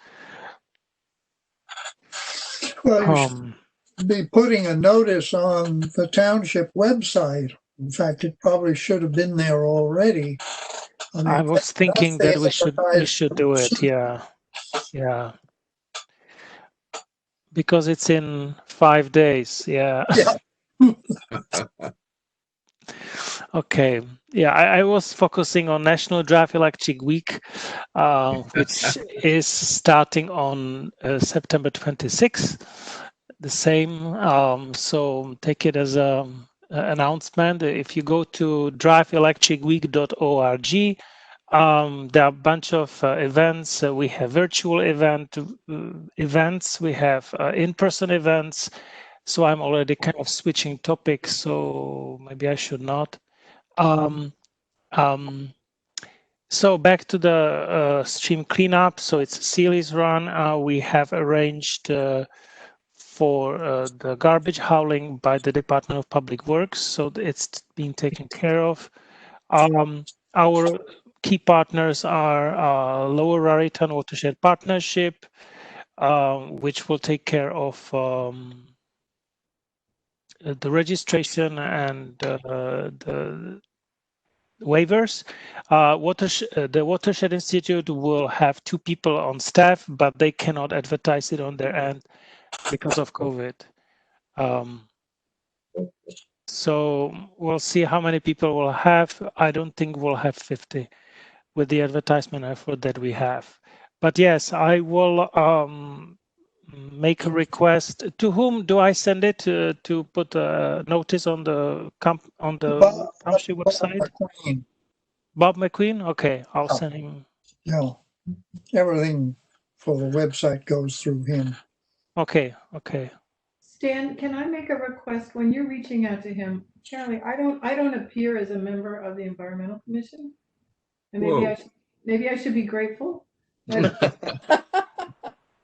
Well, you should be putting a notice on the township website. In fact, it probably should have been there already. I was thinking that we should do it. Yeah. Because it's in 5 days. Yeah. Okay. Yeah, I was focusing on National Draft Electric Week, which is starting on September 26th. The same. So take it as an announcement. If you go to driveelectricweek.org, there are a bunch of events. We have virtual events. We have in-person events. So I'm already kind of switching topics. So maybe I should not. So back to the stream cleanup. So it's a series run. We have arranged for the garbage hauling by the Department of Public Works. So it's being taken care of. Our key partners are Lower Raritan Watershed Partnership, which will take care of the registration and the waivers. The Watershed Institute will have 2 people on staff, but they cannot advertise it on their end because of COVID. So we'll see how many people we'll have. I don't think we'll have 50 with the advertisement effort that we have. But yes, I will make a request. To whom do I send it to put a notice on the township website? Bob McQueen? Okay, I'll send him. Yeah, everything for the website goes through him. Okay, okay. Stan, can I make a request when you're reaching out to him? Apparently, I don't appear as a member of the Environmental Commission. And Whoa. maybe I should be grateful. But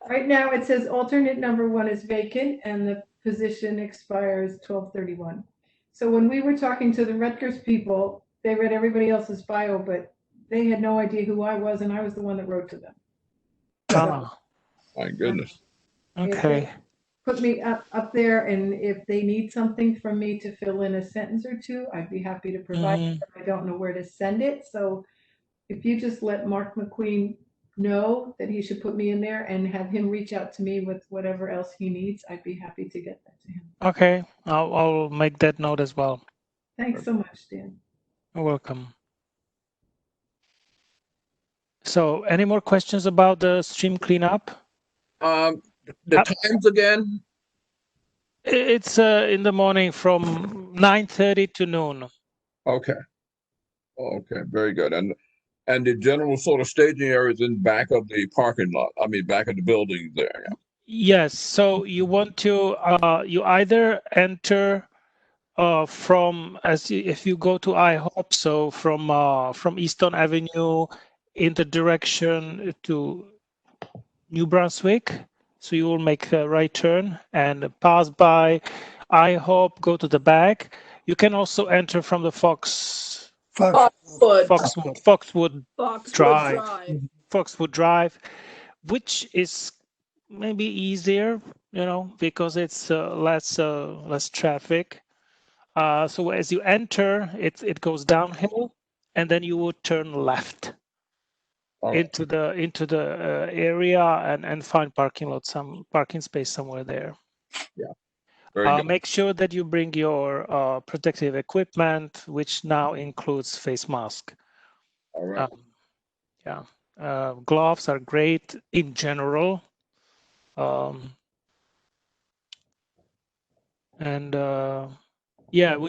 right now it says alternate number 1 is vacant and the position expires 12/31. So when we were talking to the Rutgers people, they read everybody else's bio, but they had no idea who I was, and I was the one that wrote to them. Ah, My goodness. okay. Put me up there, and if they need something from me to fill in a sentence or two, I'd be happy to provide it. I don't know where to send it, so if you just let Mark McQueen know that he should put me in there and have him reach out to me with whatever else he needs, I'd be happy to get that to him. Okay, I'll make that note as well. Thanks so much, Dan. You're welcome. So, any more questions about the stream cleanup? The times again? It's in the morning from 9:30 to noon. Okay. Okay, very good. And the general sort of staging area is in back of the parking lot. I mean, back of the building there. Yeah. Yes. So you want to you either enter from if you go to IHOP, so from Easton Avenue in the direction to New Brunswick. So you will make a right turn and pass by IHOP, go to the back. You can also enter from the Foxwood Drive, which is maybe easier, because it's less traffic. So as you enter, it goes downhill, and then you would turn left into the area and find some parking space somewhere there. Yeah. Very good. Make sure that you bring your protective equipment, which now includes face mask. All right. Gloves are great in general. We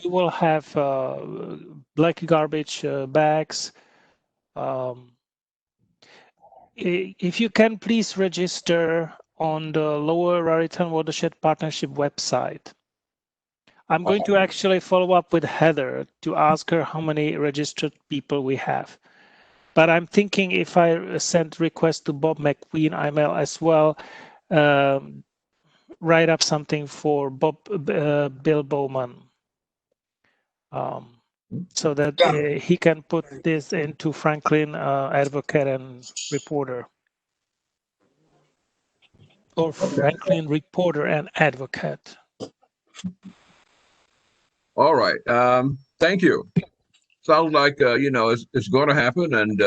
will have black garbage bags. If you can, please register on the Lower Raritan Watershed Partnership website. I'm going to actually follow up with Heather to ask her how many registered people we have. But I'm thinking if I send request to Bob McQueen, I may as well write up something for Bill Bowman, so that he can put this into Franklin Advocate and Reporter. Or Franklin Reporter and Advocate. All right. Thank you. Sounds like it's going to happen, and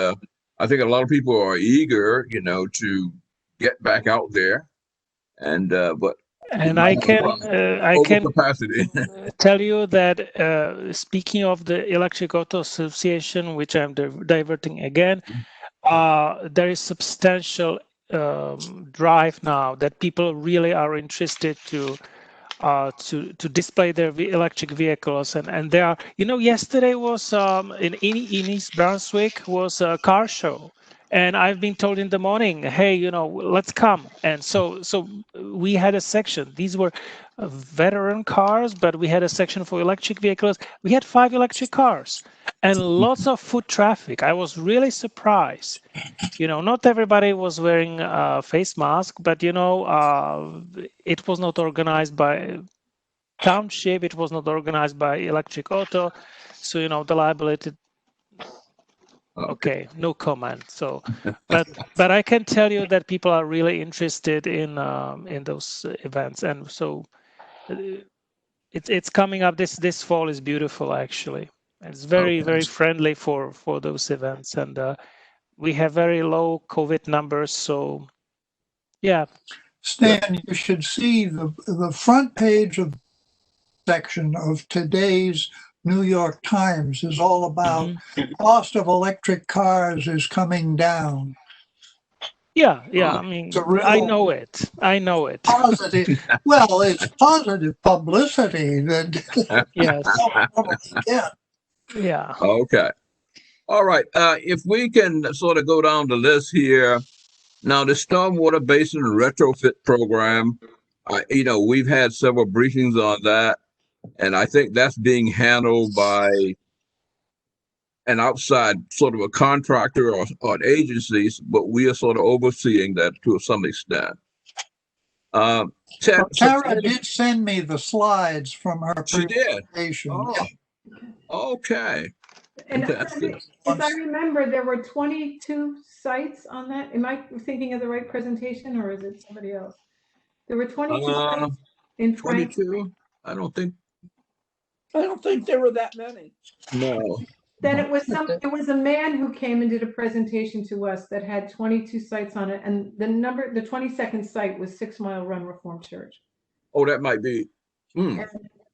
I think a lot of people are eager, to get back out there, and I can capacity. Tell you that speaking of the Electric Auto Association, which I'm diverting again, there is substantial drive now that people really are interested to display their electric vehicles, and there are, yesterday was in East Brunswick was a car show, and I've been told in the morning, hey, let's come, and so we had a section. These were veteran cars, but we had a section for electric vehicles. We had 5 electric cars and lots of foot traffic. I was really surprised. Not everybody was wearing a face mask, but it was not organized by Township. It was not organized by Electric Auto, so the liability. Okay, no comment. So, but I can tell you that people are really interested in those events, and so it's coming up. This fall is beautiful, actually. It's very friendly for those events, and we have very low COVID numbers, so yeah. Stan, you should see the front page of section of today's New York Times is all about cost of electric cars is coming down. Yeah. I mean, I know it. Positive. Well, it's positive publicity that. Yes. Yeah. Okay. All right. If we can sort of go down the list here. Now, the Stormwater Basin Retrofit program, we've had several briefings on that, and I think that's being handled by an outside sort of a contractor or agencies, but we are sort of overseeing that to some extent. Ted, Tara did send me the slides from her she did. presentation. Oh, okay. And Fantastic. if I remember, there were 22 sites on that. Am I thinking of the right presentation, or is it somebody else? There were 22 sites in Frank. 22? I don't think there were that many. no. Then it was a man who came and did a presentation to us that had 22 sites on it, and the 22nd site was 6 Mile Run Reformed Church. Oh, that might be.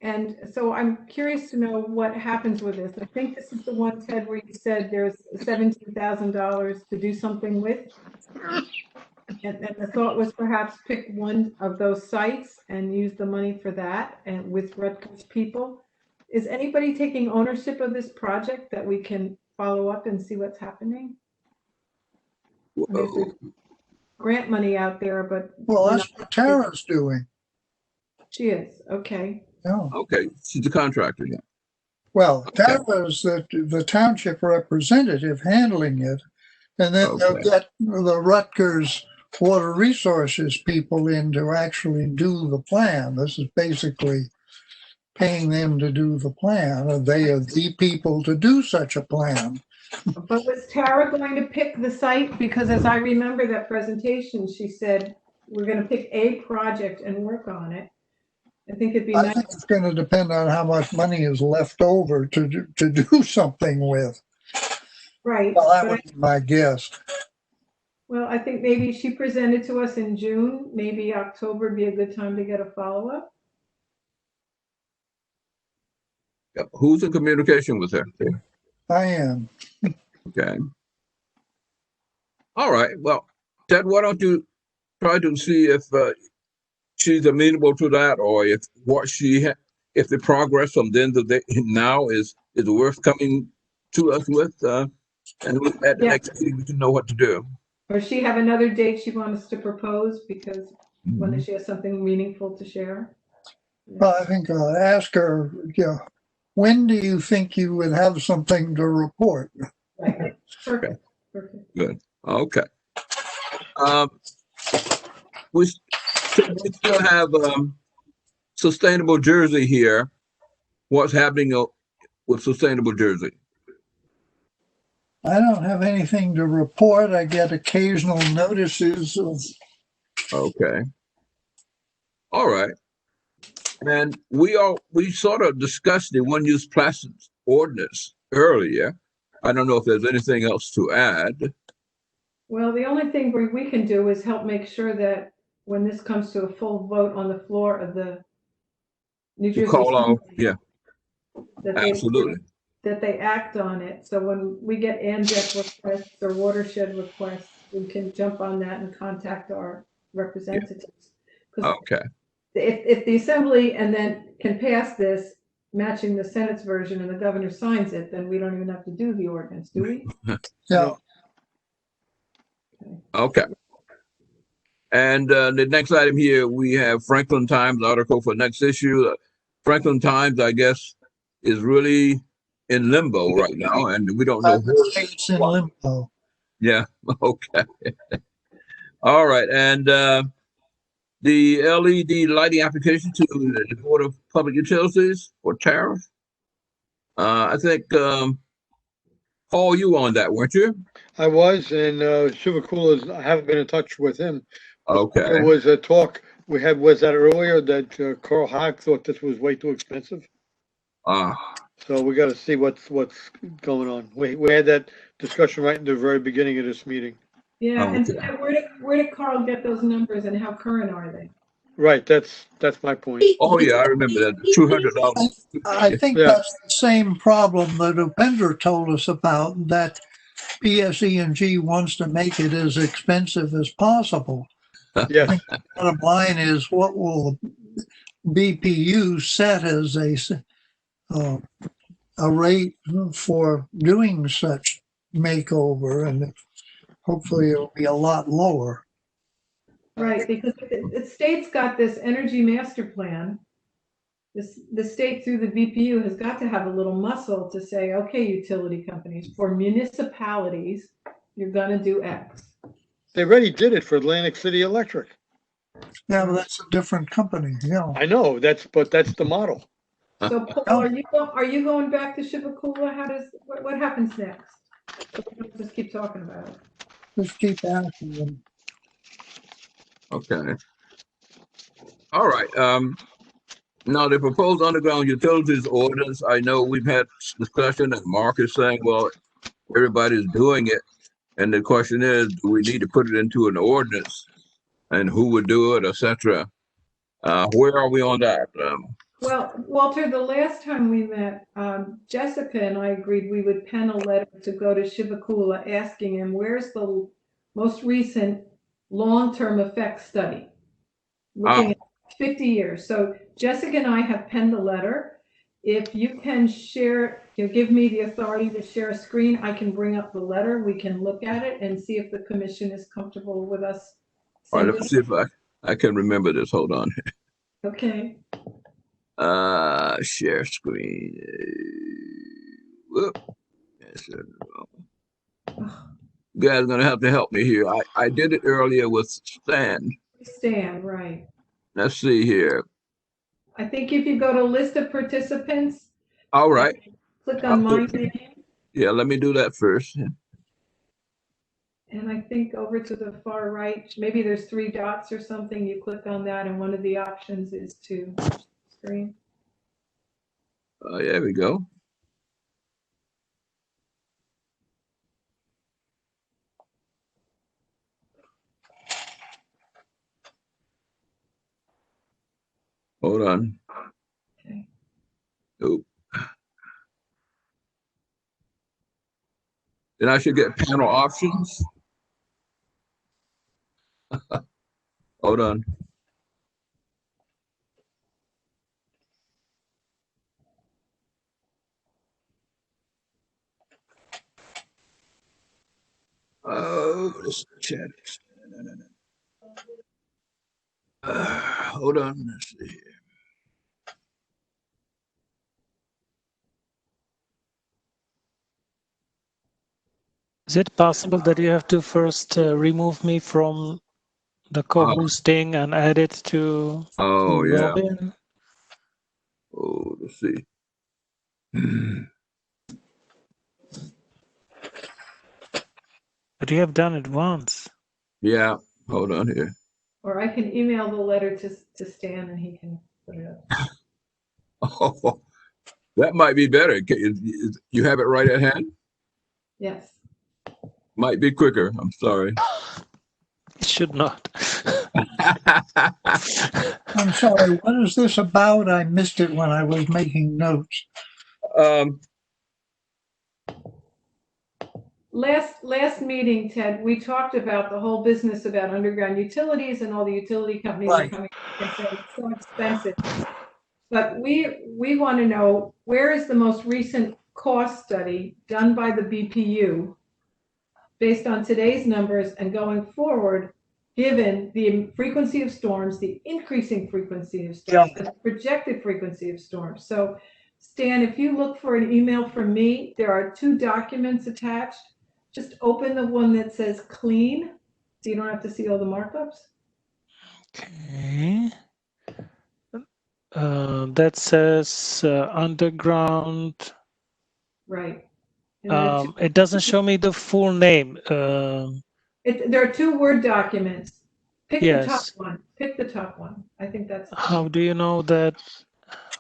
And so I'm curious to know what happens with this. I think this is the one, Ted, where you said there's $17,000 to do something with. And the thought was perhaps pick one of those sites and use the money for that and with Rutgers people. Is anybody taking ownership of this project that we can follow up and see what's happening? I mean, there's grant money out there, but. Well, that's what Tara's doing. She is, okay. Yeah. Okay, she's the contractor, yeah. Well, Tara's the township representative handling it, and then they'll get the Rutgers Water Resources people in to actually do the plan. This is basically paying them to do the plan, and they are the people to do such a plan. But was Tara going to pick the site? Because as I remember that presentation, she said, we're going to pick a project and work on it. I think it'd be nice. I think it's going to depend on how much money is left over to do something with. Right. Well, that would be my guess. Well, I think maybe she presented to us in June, maybe October would be a good time to get a follow-up. Yep. Who's in communication with her? I am. Okay. All right. Well, Ted, why don't you try to see if she's amenable to that, or if if the progress from then to now is worth coming to us with, and at the next meeting we can know what to do. Or she have another date she wants us to propose because when she has something meaningful to share. Well, I think I'll ask her, when do you think you would have something to report? Right. Perfect. Perfect. Good. Okay. We still have Sustainable Jersey here. What's happening with Sustainable Jersey? I don't have anything to report. I get occasional notices of. Okay. All right. And we sort of discussed the one-use plastics ordinance earlier. I don't know if there's anything else to add. Well, the only thing we can do is help make sure that when this comes to a full vote on the floor of the New Jersey, Absolutely. That they act on it. So when we get AMDEC requests or watershed requests, we can jump on that and contact our representatives. Okay. If the assembly and then can pass this matching the Senate's version and the governor signs it, then we don't even have to do the ordinance, do we? Yeah. Okay. And the next item here, we have Franklin Times article for next issue. Franklin Times, I guess, is really in limbo right now, and we don't know. It's in limbo. Yeah. Okay. All right. And the LED lighting application to the Board of Public Utilities for tariff. I think, Paul, you were on that, weren't you? I was, and Shivakula, I haven't been in touch with him. Okay. There was a talk we had, was that earlier, that Carl Hack thought this was way too expensive. So we got to see what's going on. We had that discussion right in the very beginning of this meeting. Yeah, and where did Carl get those numbers and how current are they? Right, that's my point. Oh yeah, I remember that. $200. I think that's the same problem that Upender told us about, that PSE&G wants to make it as expensive as possible. Yeah. I think the bottom line is, what will BPU set as a rate for doing such makeover, and hopefully it'll be a lot lower. Right, because the state's got this energy master plan. The state through the BPU has got to have a little muscle to say, okay, utility companies, for municipalities, you're gonna do X. They already did it for Atlantic City Electric. Yeah, but that's a different company, yeah. I know, but that's the model. So Paul, are you going back to Shibakula? What happens next? Just keep talking about it. Just keep asking them. Okay. All right. Now the proposed underground utilities ordinance, I know we've had discussion and Mark is saying, well, everybody's doing it. And the question is, do we need to put it into an ordinance and who would do it, etc.? Where are we on that? Well, Walter, the last time we met, Jessica and I agreed we would pen a letter to go to Shibakula asking him, where's the most recent long-term effect study? Looking at 50 years. So Jessica and I have penned a letter. If you can share, give me the authority to share a screen, I can bring up the letter. We can look at it and see if the commission is comfortable with us. All right, let's see if I can remember this. Hold on. Okay. Share screen. Whoop. You guys are gonna have to help me here. I did it earlier with Stan. Stan, right. Let's see here. I think if you go to list of participants. All right. Click on my name. Yeah, let me do that first. And I think over to the far right, maybe there's 3 dots or something. You click on that and one of the options is to screen. There we go. Hold on. Okay. Oop. Then I should get panel options. Hold on. Oh, this chat. Hold on. Let's see here. Is it possible that you have to first remove me from the co-hosting and add it to yeah. Robin? Oh, let's see. But you have done it once. Yeah, hold on here. Or I can email the letter to Stan and he can put it up. Oh, that might be better. You have it right at hand? Yes. Might be quicker. I'm sorry. It should not. I'm sorry, what is this about? I missed it when I was making notes. Last meeting, Ted, we talked about the whole business about underground utilities and all the utility companies Right. are coming and saying it's so expensive. But we want to know, where is the most recent cost study done by the BPU based on today's numbers and going forward, given the frequency of storms, the increasing frequency of storms, the projected frequency of storms. So Stan, if you look for an email from me, there are 2 documents attached. Just open the one that says clean, so you don't have to see all the markups. Okay. That says underground. Right. It doesn't show me the full name. There are 2 Word documents. Pick Yes. the top one. Pick the top one. I think that's. How do you know that?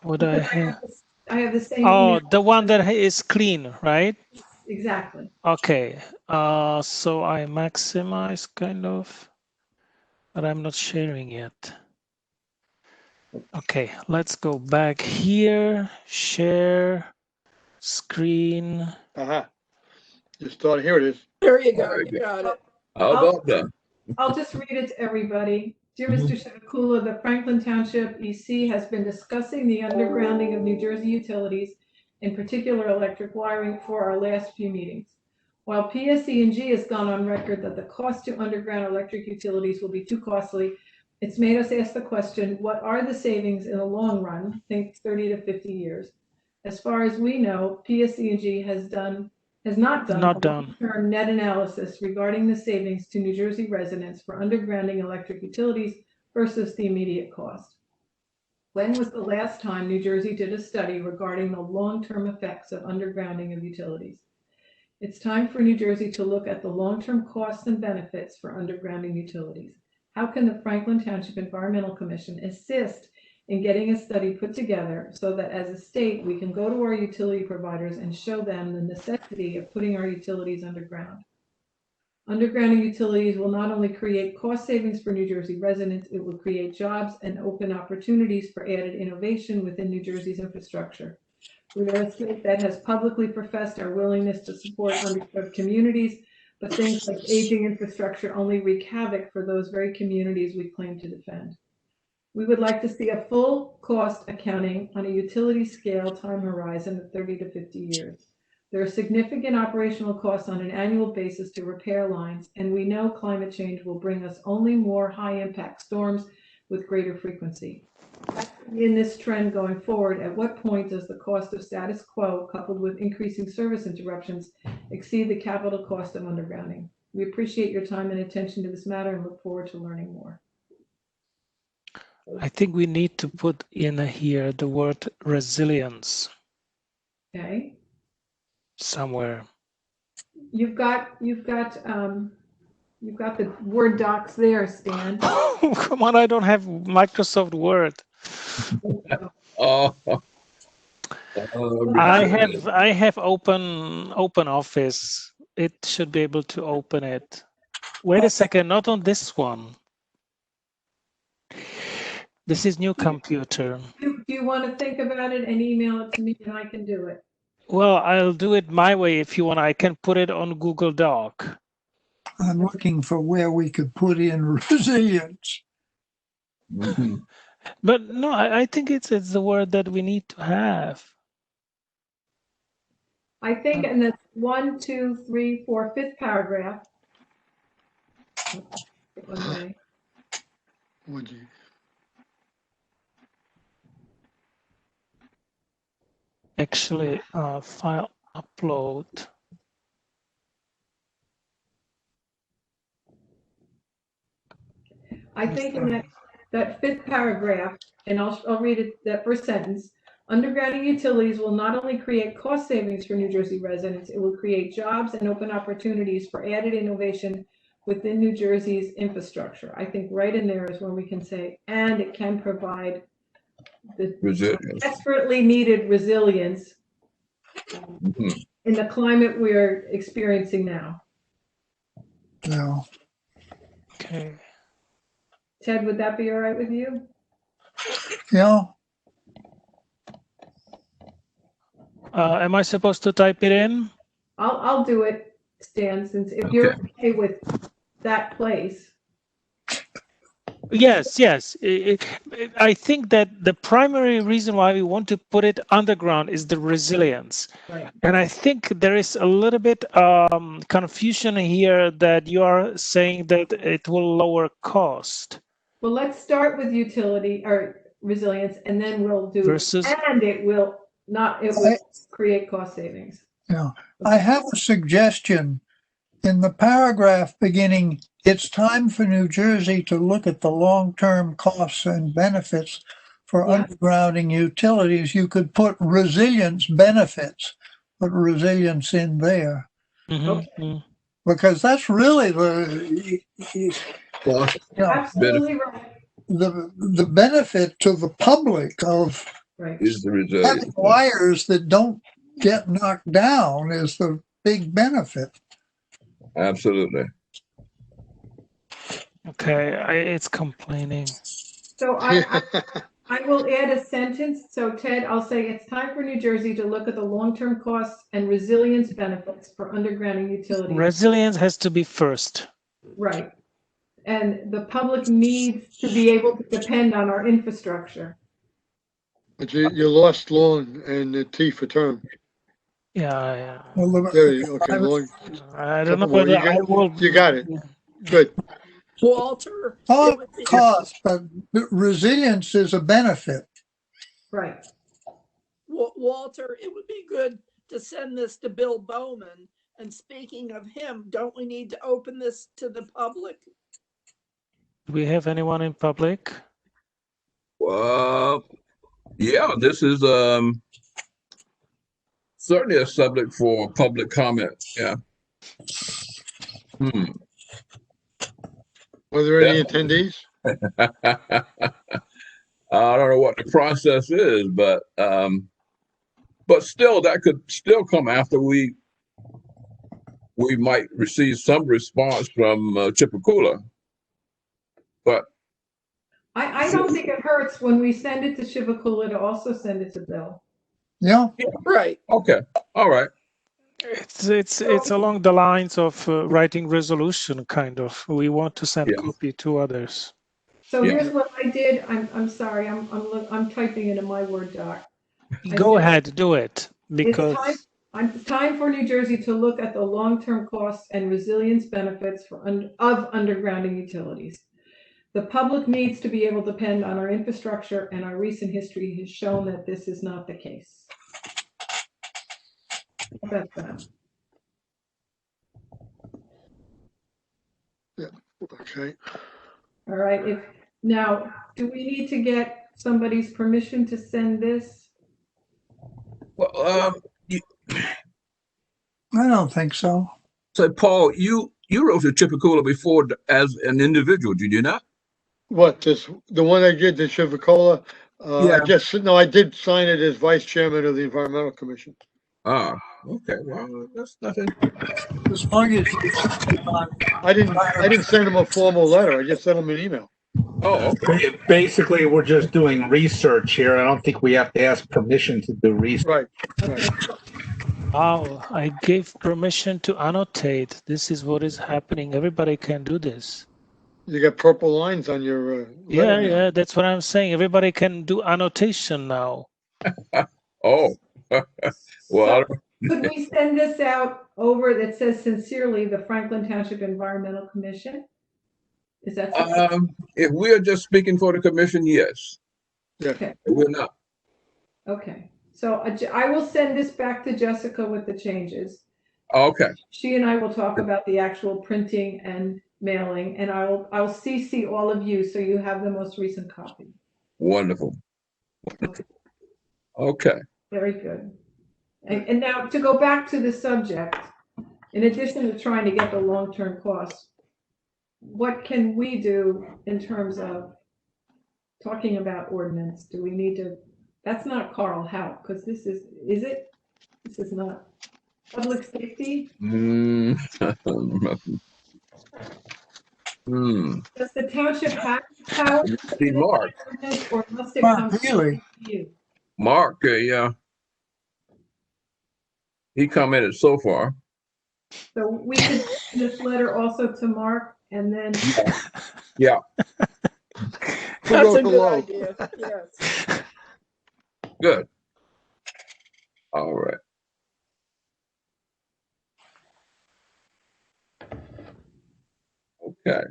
What I have? I have the same. Oh, email. the one that is clean, right? Exactly. Okay. So I maximize kind of, but I'm not sharing yet. Okay, let's go back here. Share screen. You start, here it is. There you go. You got it. How about that? I'll just read it to everybody. Dear Mr. Shibakula, the Franklin Township EC has been discussing the undergrounding of New Jersey utilities, in particular electric wiring, for our last few meetings. While PSE&G has gone on record that the cost to underground electric utilities will be too costly, it's made us ask the question, what are the savings in the long run? Think 30 to 50 years. As far as we know, PSE&G has not done a long-term net analysis regarding the savings to New Jersey residents for undergrounding electric utilities versus the immediate cost. When was the last time New Jersey did a study regarding the long-term effects of undergrounding of utilities? It's time for New Jersey to look at the long-term costs and benefits for undergrounding utilities. How can the Franklin Township Environmental Commission assist in getting a study put together so that as a state, we can go to our utility providers and show them the necessity of putting our utilities underground? Undergrounding utilities will not only create cost savings for New Jersey residents, it will create jobs and open opportunities for added innovation within New Jersey's infrastructure. We are a state that has publicly professed our willingness to support underserved communities, but things like aging infrastructure only wreak havoc for those very communities we claim to defend. We would like to see a full cost accounting on a utility scale time horizon of 30 to 50 years. There are significant operational costs on an annual basis to repair lines, and we know climate change will bring us only more high-impact storms with greater frequency. In this trend going forward, at what point does the cost of status quo coupled with increasing service interruptions exceed the capital cost of undergrounding? We appreciate your time and attention to this matter and look forward to learning more. I think we need to put in here the word resilience. Okay. Somewhere. You've got the Word docs there, Stan. Oh, come on, I don't have Microsoft Word. Oh. I have open Office. It should be able to open it. Wait a second, not on this one. This is new computer. Do you want to think about it and email it to me and I can do it? Well, I'll do it my way if you want. I can put it on Google Doc. I'm looking for where we could put in resilience. Mm-hmm. But no, I think it's the word that we need to have. I think in the 1, 2, 3, 4, 5th paragraph. Okay. Would you? Actually, file upload. I think in that 5th paragraph, and I'll read it, that first sentence. Undergrounding utilities will not only create cost savings for New Jersey residents, it will create jobs and open opportunities for added innovation within New Jersey's infrastructure. I think right in there is when we can say, and it can provide the desperately needed resilience in the climate we're experiencing now. No. Okay. Ted, would that be all right with you? Yeah. Am I supposed to type it in? I'll do it, Stan, since if you're okay with that place. Yes. I think that the primary reason why we want to put it underground is the resilience. Right. And I think there is a little bit confusion here that you are saying that it will lower cost. Well, let's start with utility or resilience, and then we'll do versus, and it will create cost savings. Yeah. I have a suggestion. In the paragraph beginning, it's time for New Jersey to look at the long-term costs and benefits for undergrounding utilities. You could put resilience benefits, put resilience in there. Okay. Because that's really the Absolutely right. The benefit to the public of is the resilience. having wires that don't get knocked down is the big benefit. Absolutely. Okay, it's complaining. So I will add a sentence. So Ted, I'll say it's time for New Jersey to look at the long-term costs and resilience benefits for undergrounding utilities. Resilience has to be first. Right. And the public needs to be able to depend on our infrastructure. But you lost lawn and the T for term. Yeah, Well, There you- Okay, I was- Lloyd, I don't know couple more. whether I will. You got it. Good. Walter, All it would be, cost, but resilience is a benefit. Right. Walter, it would be good to send this to Bill Bowman. And speaking of him, don't we need to open this to the public? Do we have anyone in public? Yeah, this is certainly a subject for public comment. Yeah. Were there any attendees? I don't know what the process is, but still, that could still come after we might receive some response from Chipakula. But I don't think it hurts when we send it to Chivakula to also send it to Bill. Yeah, Right. okay, all right. It's along the lines of writing resolution, kind of. We want to send Yes. copy to others. So Yeah. here's what I did. I'm sorry. I'm typing into my Word doc. Go ahead, do it, because It's time for New Jersey to look at the long-term costs and resilience benefits of undergrounding utilities. The public needs to be able to depend on our infrastructure, and our recent history has shown that this is not the case. That's that. Okay. All right. Now, do we need to get somebody's permission to send this? Well, I don't think so. so Paul, you wrote to Chipakula before as an individual, did you not? What, the one I did, the Chivicola? Yeah. I did sign it as vice chairman of the Environmental Commission. Ah, okay. Well, that's nothing. As long as you I didn't send him a formal letter. I just sent him an email. Oh, okay. Basically, we're just doing research here. I don't think we have to ask permission to do research. Right. wow, I gave permission to annotate. This is what is happening. Everybody can do this. You got purple lines on your letter. Yeah, that's what I'm saying. Everybody can do annotation now. Oh, well, Could we send this out over that says sincerely the Franklin Township Environmental Commission? Is that if we are just speaking for the commission, yes. Yeah. Okay. We're not. Okay. So I will send this back to Jessica with the changes. Okay. She and I will talk about the actual printing and mailing, and I'll CC all of you so you have the most recent copy. Wonderful. Okay. Very good. And now to go back to the subject, in addition to trying to get the long-term costs, what can we do in terms of talking about ordinance? Do we need to, that's not Carl Howe, because is it? This is not public safety? Does the township have power? See, Mark. Or must it Mark come Healy. to you? Mark, yeah. He commented so far. So we could send this letter also to Mark and then. Yeah. That's a Who wrote the good law? idea. Yes. Good. All right. Okay.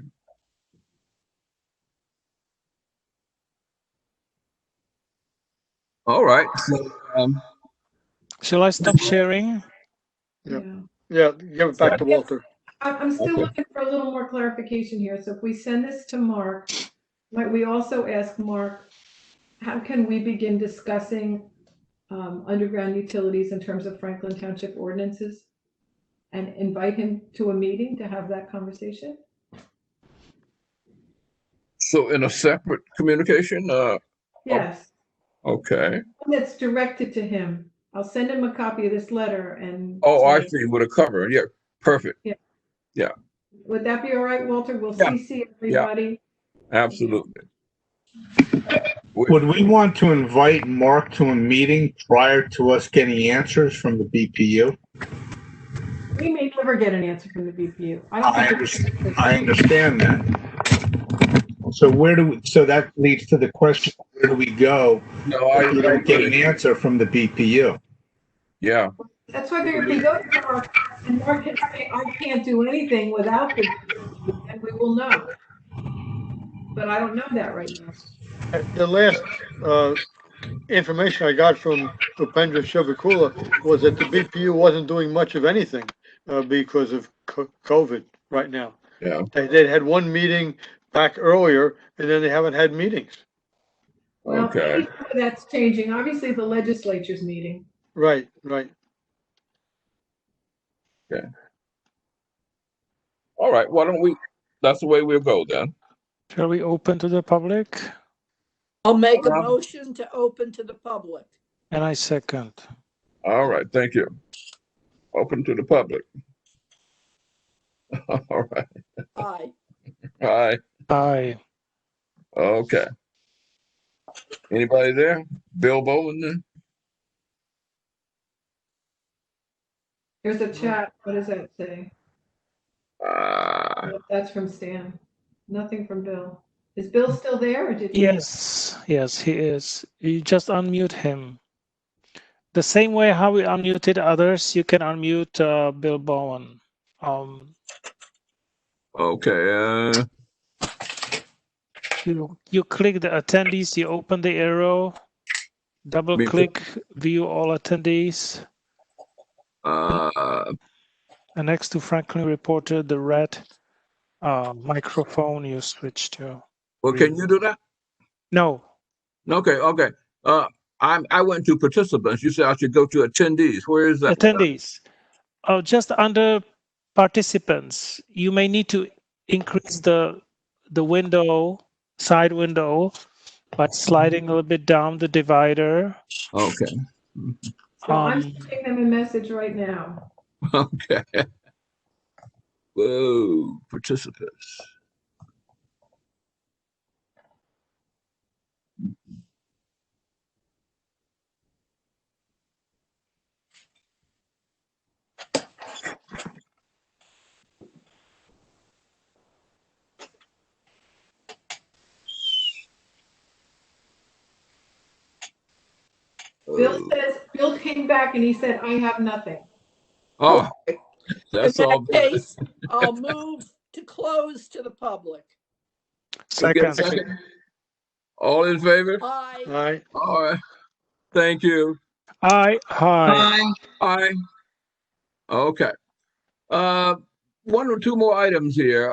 All right. So, Shall I stop sharing? Yeah. Yeah, give it back to Walter. I'm still Okay. looking for a little more clarification here. So if we send this to Mark, might we also ask Mark, how can we begin discussing underground utilities in terms of Franklin Township ordinances? And invite him to a meeting to have that conversation? so in a separate communication, Yes, okay. that's directed to him. I'll send him a copy of this letter and. Oh, I see, with a cover. Yeah, perfect. Would that be all right, Walter? We'll Yeah. CC everybody. Absolutely. Would we want to invite Mark to a meeting prior to us getting answers from the BPU? We may never get an answer from the BPU. I understand that. So that leads to the question, where do we go No, if we don't get an answer from the BPU? yeah. That's why if we go to Mark and Mark can say, I can't do anything without the, and we will know. But I don't know that right now. The last information I got from Upendra Shivakula was that the BPU wasn't doing much of anything because of COVID right now. Yeah. They had one meeting back earlier, and then they haven't had meetings. Well, Okay. maybe that's changing. Obviously, the legislature's meeting. Right, right. Okay. All right. Why don't we? That's the way we'll go then. Shall we open to the public? I'll make a motion to open to the public. And I second. All right. Thank you. Open to the public. All right. Aye. Aye. Aye. Okay. Anybody there? Bill Bowen there? There's a chat. What does that say? That's from Stan. Nothing from Bill. Is Bill still there or did he? Yes, yes, he is. You just unmute him. The same way how we unmuted others, you can unmute Bill Bowen. Okay. You click the attendees, you open the arrow, double click, view all attendees. And next to Franklin Reporter, the red microphone you switch to. Well, can you do that? No. Okay. Okay. I went to participants. You said I should go to attendees. Where is that? Attendees. Oh, just under participants. You may need to increase the window, side window, by sliding a little bit down the divider. Okay. So I'm sending them a message right now. Okay. Whoa, participants. Bill came back and he said, I have nothing. Oh, that's all. In that case, I'll move to close to the public. Second. All in favor? Aye. Aye. All right. Thank you. Aye. Aye. Aye. Okay. One or two more items here.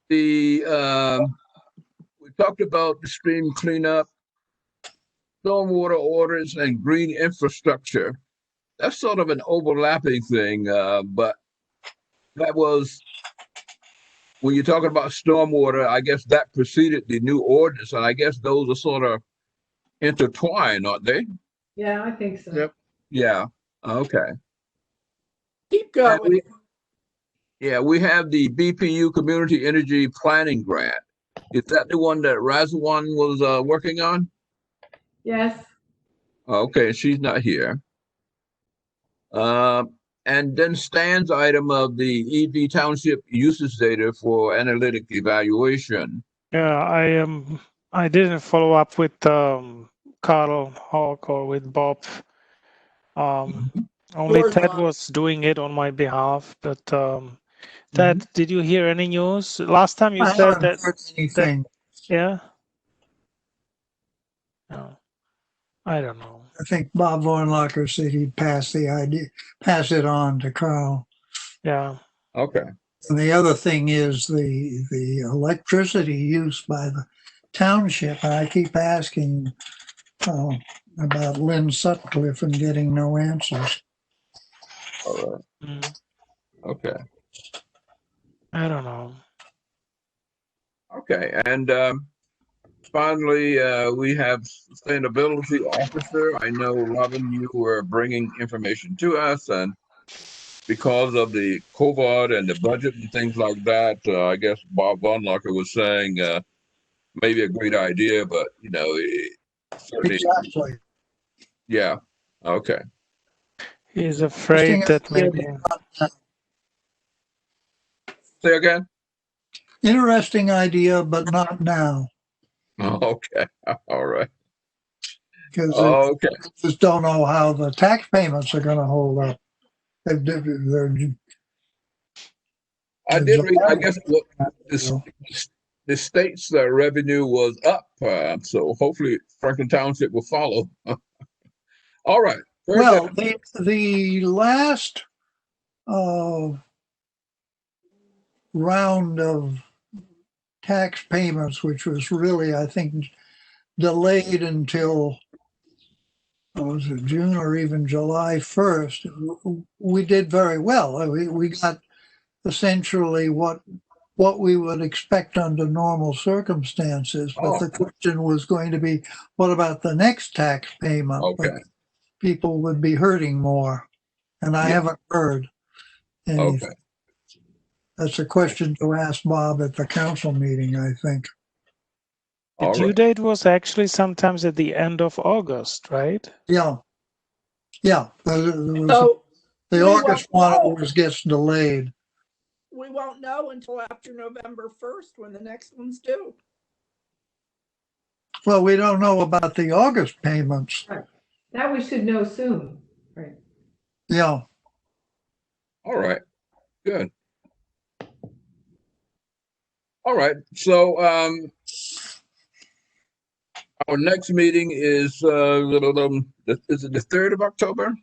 We talked about the stream cleanup, stormwater orders, and green infrastructure. That's sort of an overlapping thing, but that was when you're talking about stormwater. I guess that preceded the new ordinance, and I guess those are sort of intertwined, aren't they? Yeah, I think so. Yep. Yeah. Okay. Keep going. We have the BPU Community Energy Planning Grant. Is that the one that Razwan was working on? Yes. Okay, she's not here. And then Stan's item of the EV Township usage data for analytic evaluation. Yeah, I didn't follow up with Carl Hawk or with Bob. Only Ted was doing it on my behalf, but Ted, did you hear any news? Last time you said that. Anything. Yeah. No, I don't know. I think Bob Vornlocker said he'd pass it on to Carl. Yeah. Okay. And the other thing is the electricity use by the township. I keep asking about Lynn Sutcliffe and getting no answers. All right. Okay. I don't know. Okay. And finally, we have sustainability officer. I know, Robin, you were bringing information to us, and because of the COVID and the budget and things like that, I guess Bob Vonlocker was saying maybe a great idea, but certainly. Exactly. Yeah. Okay. He's afraid that maybe. Say again. Interesting idea, but not now. Okay. All right. because Okay. they just don't know how the tax payments are going to hold up. They're I did read, I guess what the state's revenue was up, so hopefully Franklin Township will follow. All right. Very Well, good. the last round of tax payments, which was really, I think, delayed until was it June or even July 1st, we did very well. We got essentially what we would expect under normal circumstances. But Oh. the question was going to be, what about the next tax payment? Okay. But people would be hurting more. And I Yeah. haven't heard anything. Okay. That's a question to ask Bob at the council meeting, I think. The All due right. date was actually sometimes at the end of August, right? Yeah. Yeah. So The we August won't one know. always gets delayed. We won't know until after November 1st when the next one's due. Well, we don't know about the August payments. Right. That we should know soon. Right. Yeah. All right. Good. All right. So our next meeting is is it the 3rd of October?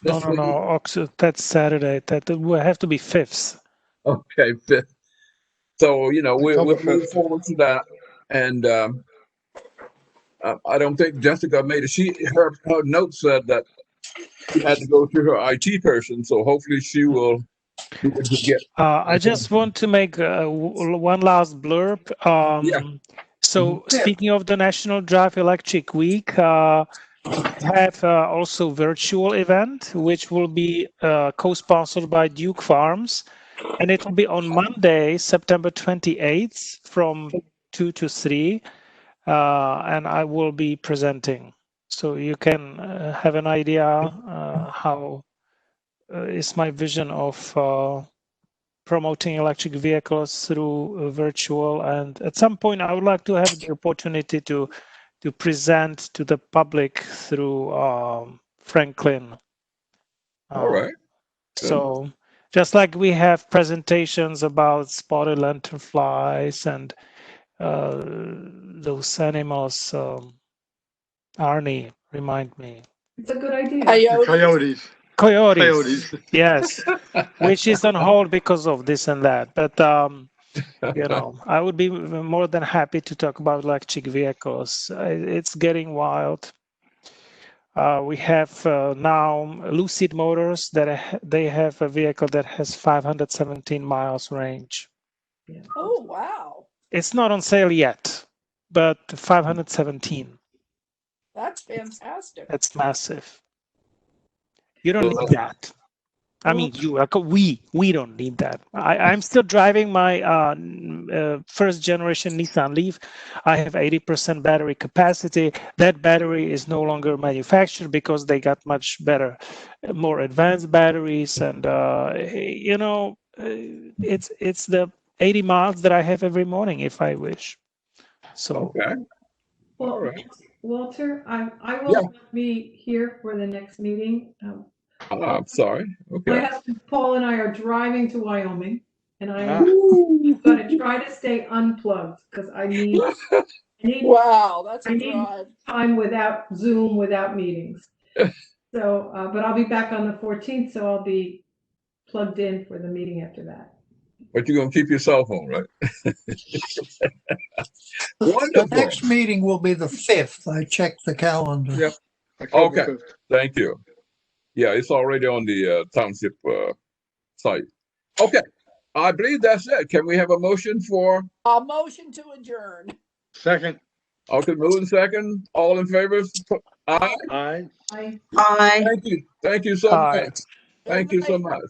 No. That's Saturday. That will have to be 5th. Okay, 5th. So, you know, we'll October move 5th. forward to that. And I don't think Jessica made it. Her note said that she had to go to her IT person. So hopefully she will get. I just want to make one last blurb. Yeah. So speaking of the National Drive Electric Week, have also virtual event, which will be co-sponsored by Duke Farms. And it will be on Monday, September 28th from 2 to 3. And I will be presenting. So you can have an idea how is my vision of promoting electric vehicles through virtual. And at some point, I would like to have the opportunity to present to the public through Franklin. All right. So just like we have presentations about spotted lanternflies and those animals, Arnie, remind me. It's a good idea. Coyotes. Coyotes. Yes, which is on hold because of this and that. But you know, I would be more than happy to talk about electric vehicles. It's getting wild. We have now Lucid Motors that they have a vehicle that has 517 miles range. Yeah. Oh, wow. It's not on sale yet, but 517. That's fantastic. That's massive. You don't need that. I mean, we don't need that. I'm still driving my first generation Nissan Leaf. I have 80% battery capacity. That battery is no longer manufactured because they got much better, more advanced batteries. And, you know, it's the 80 miles that I have every morning if I wish. So, Okay. Well, All right. Walter, I will not be here for the next meeting. I'm sorry. My Okay. husband Paul and I are driving to Wyoming, and I'm going to try to stay unplugged because I need Wow, that's a I need drive. time without Zoom, without meetings. So, but I'll be back on the 14th, so I'll be plugged in for the meeting after that. But you're going to keep your cell phone, right? Wonderful. The next meeting will be the 5th. I checked the calendar. Yep. October Okay. 5th. Thank you. Yeah, it's already on the township site. Okay. I believe that's it. Can we have a motion for? A motion to adjourn. Second. Okay, moving second. All in favor? Aye. Aye. Bye. Aye. Thank you. Thank you so Aye. much. Thank you so much.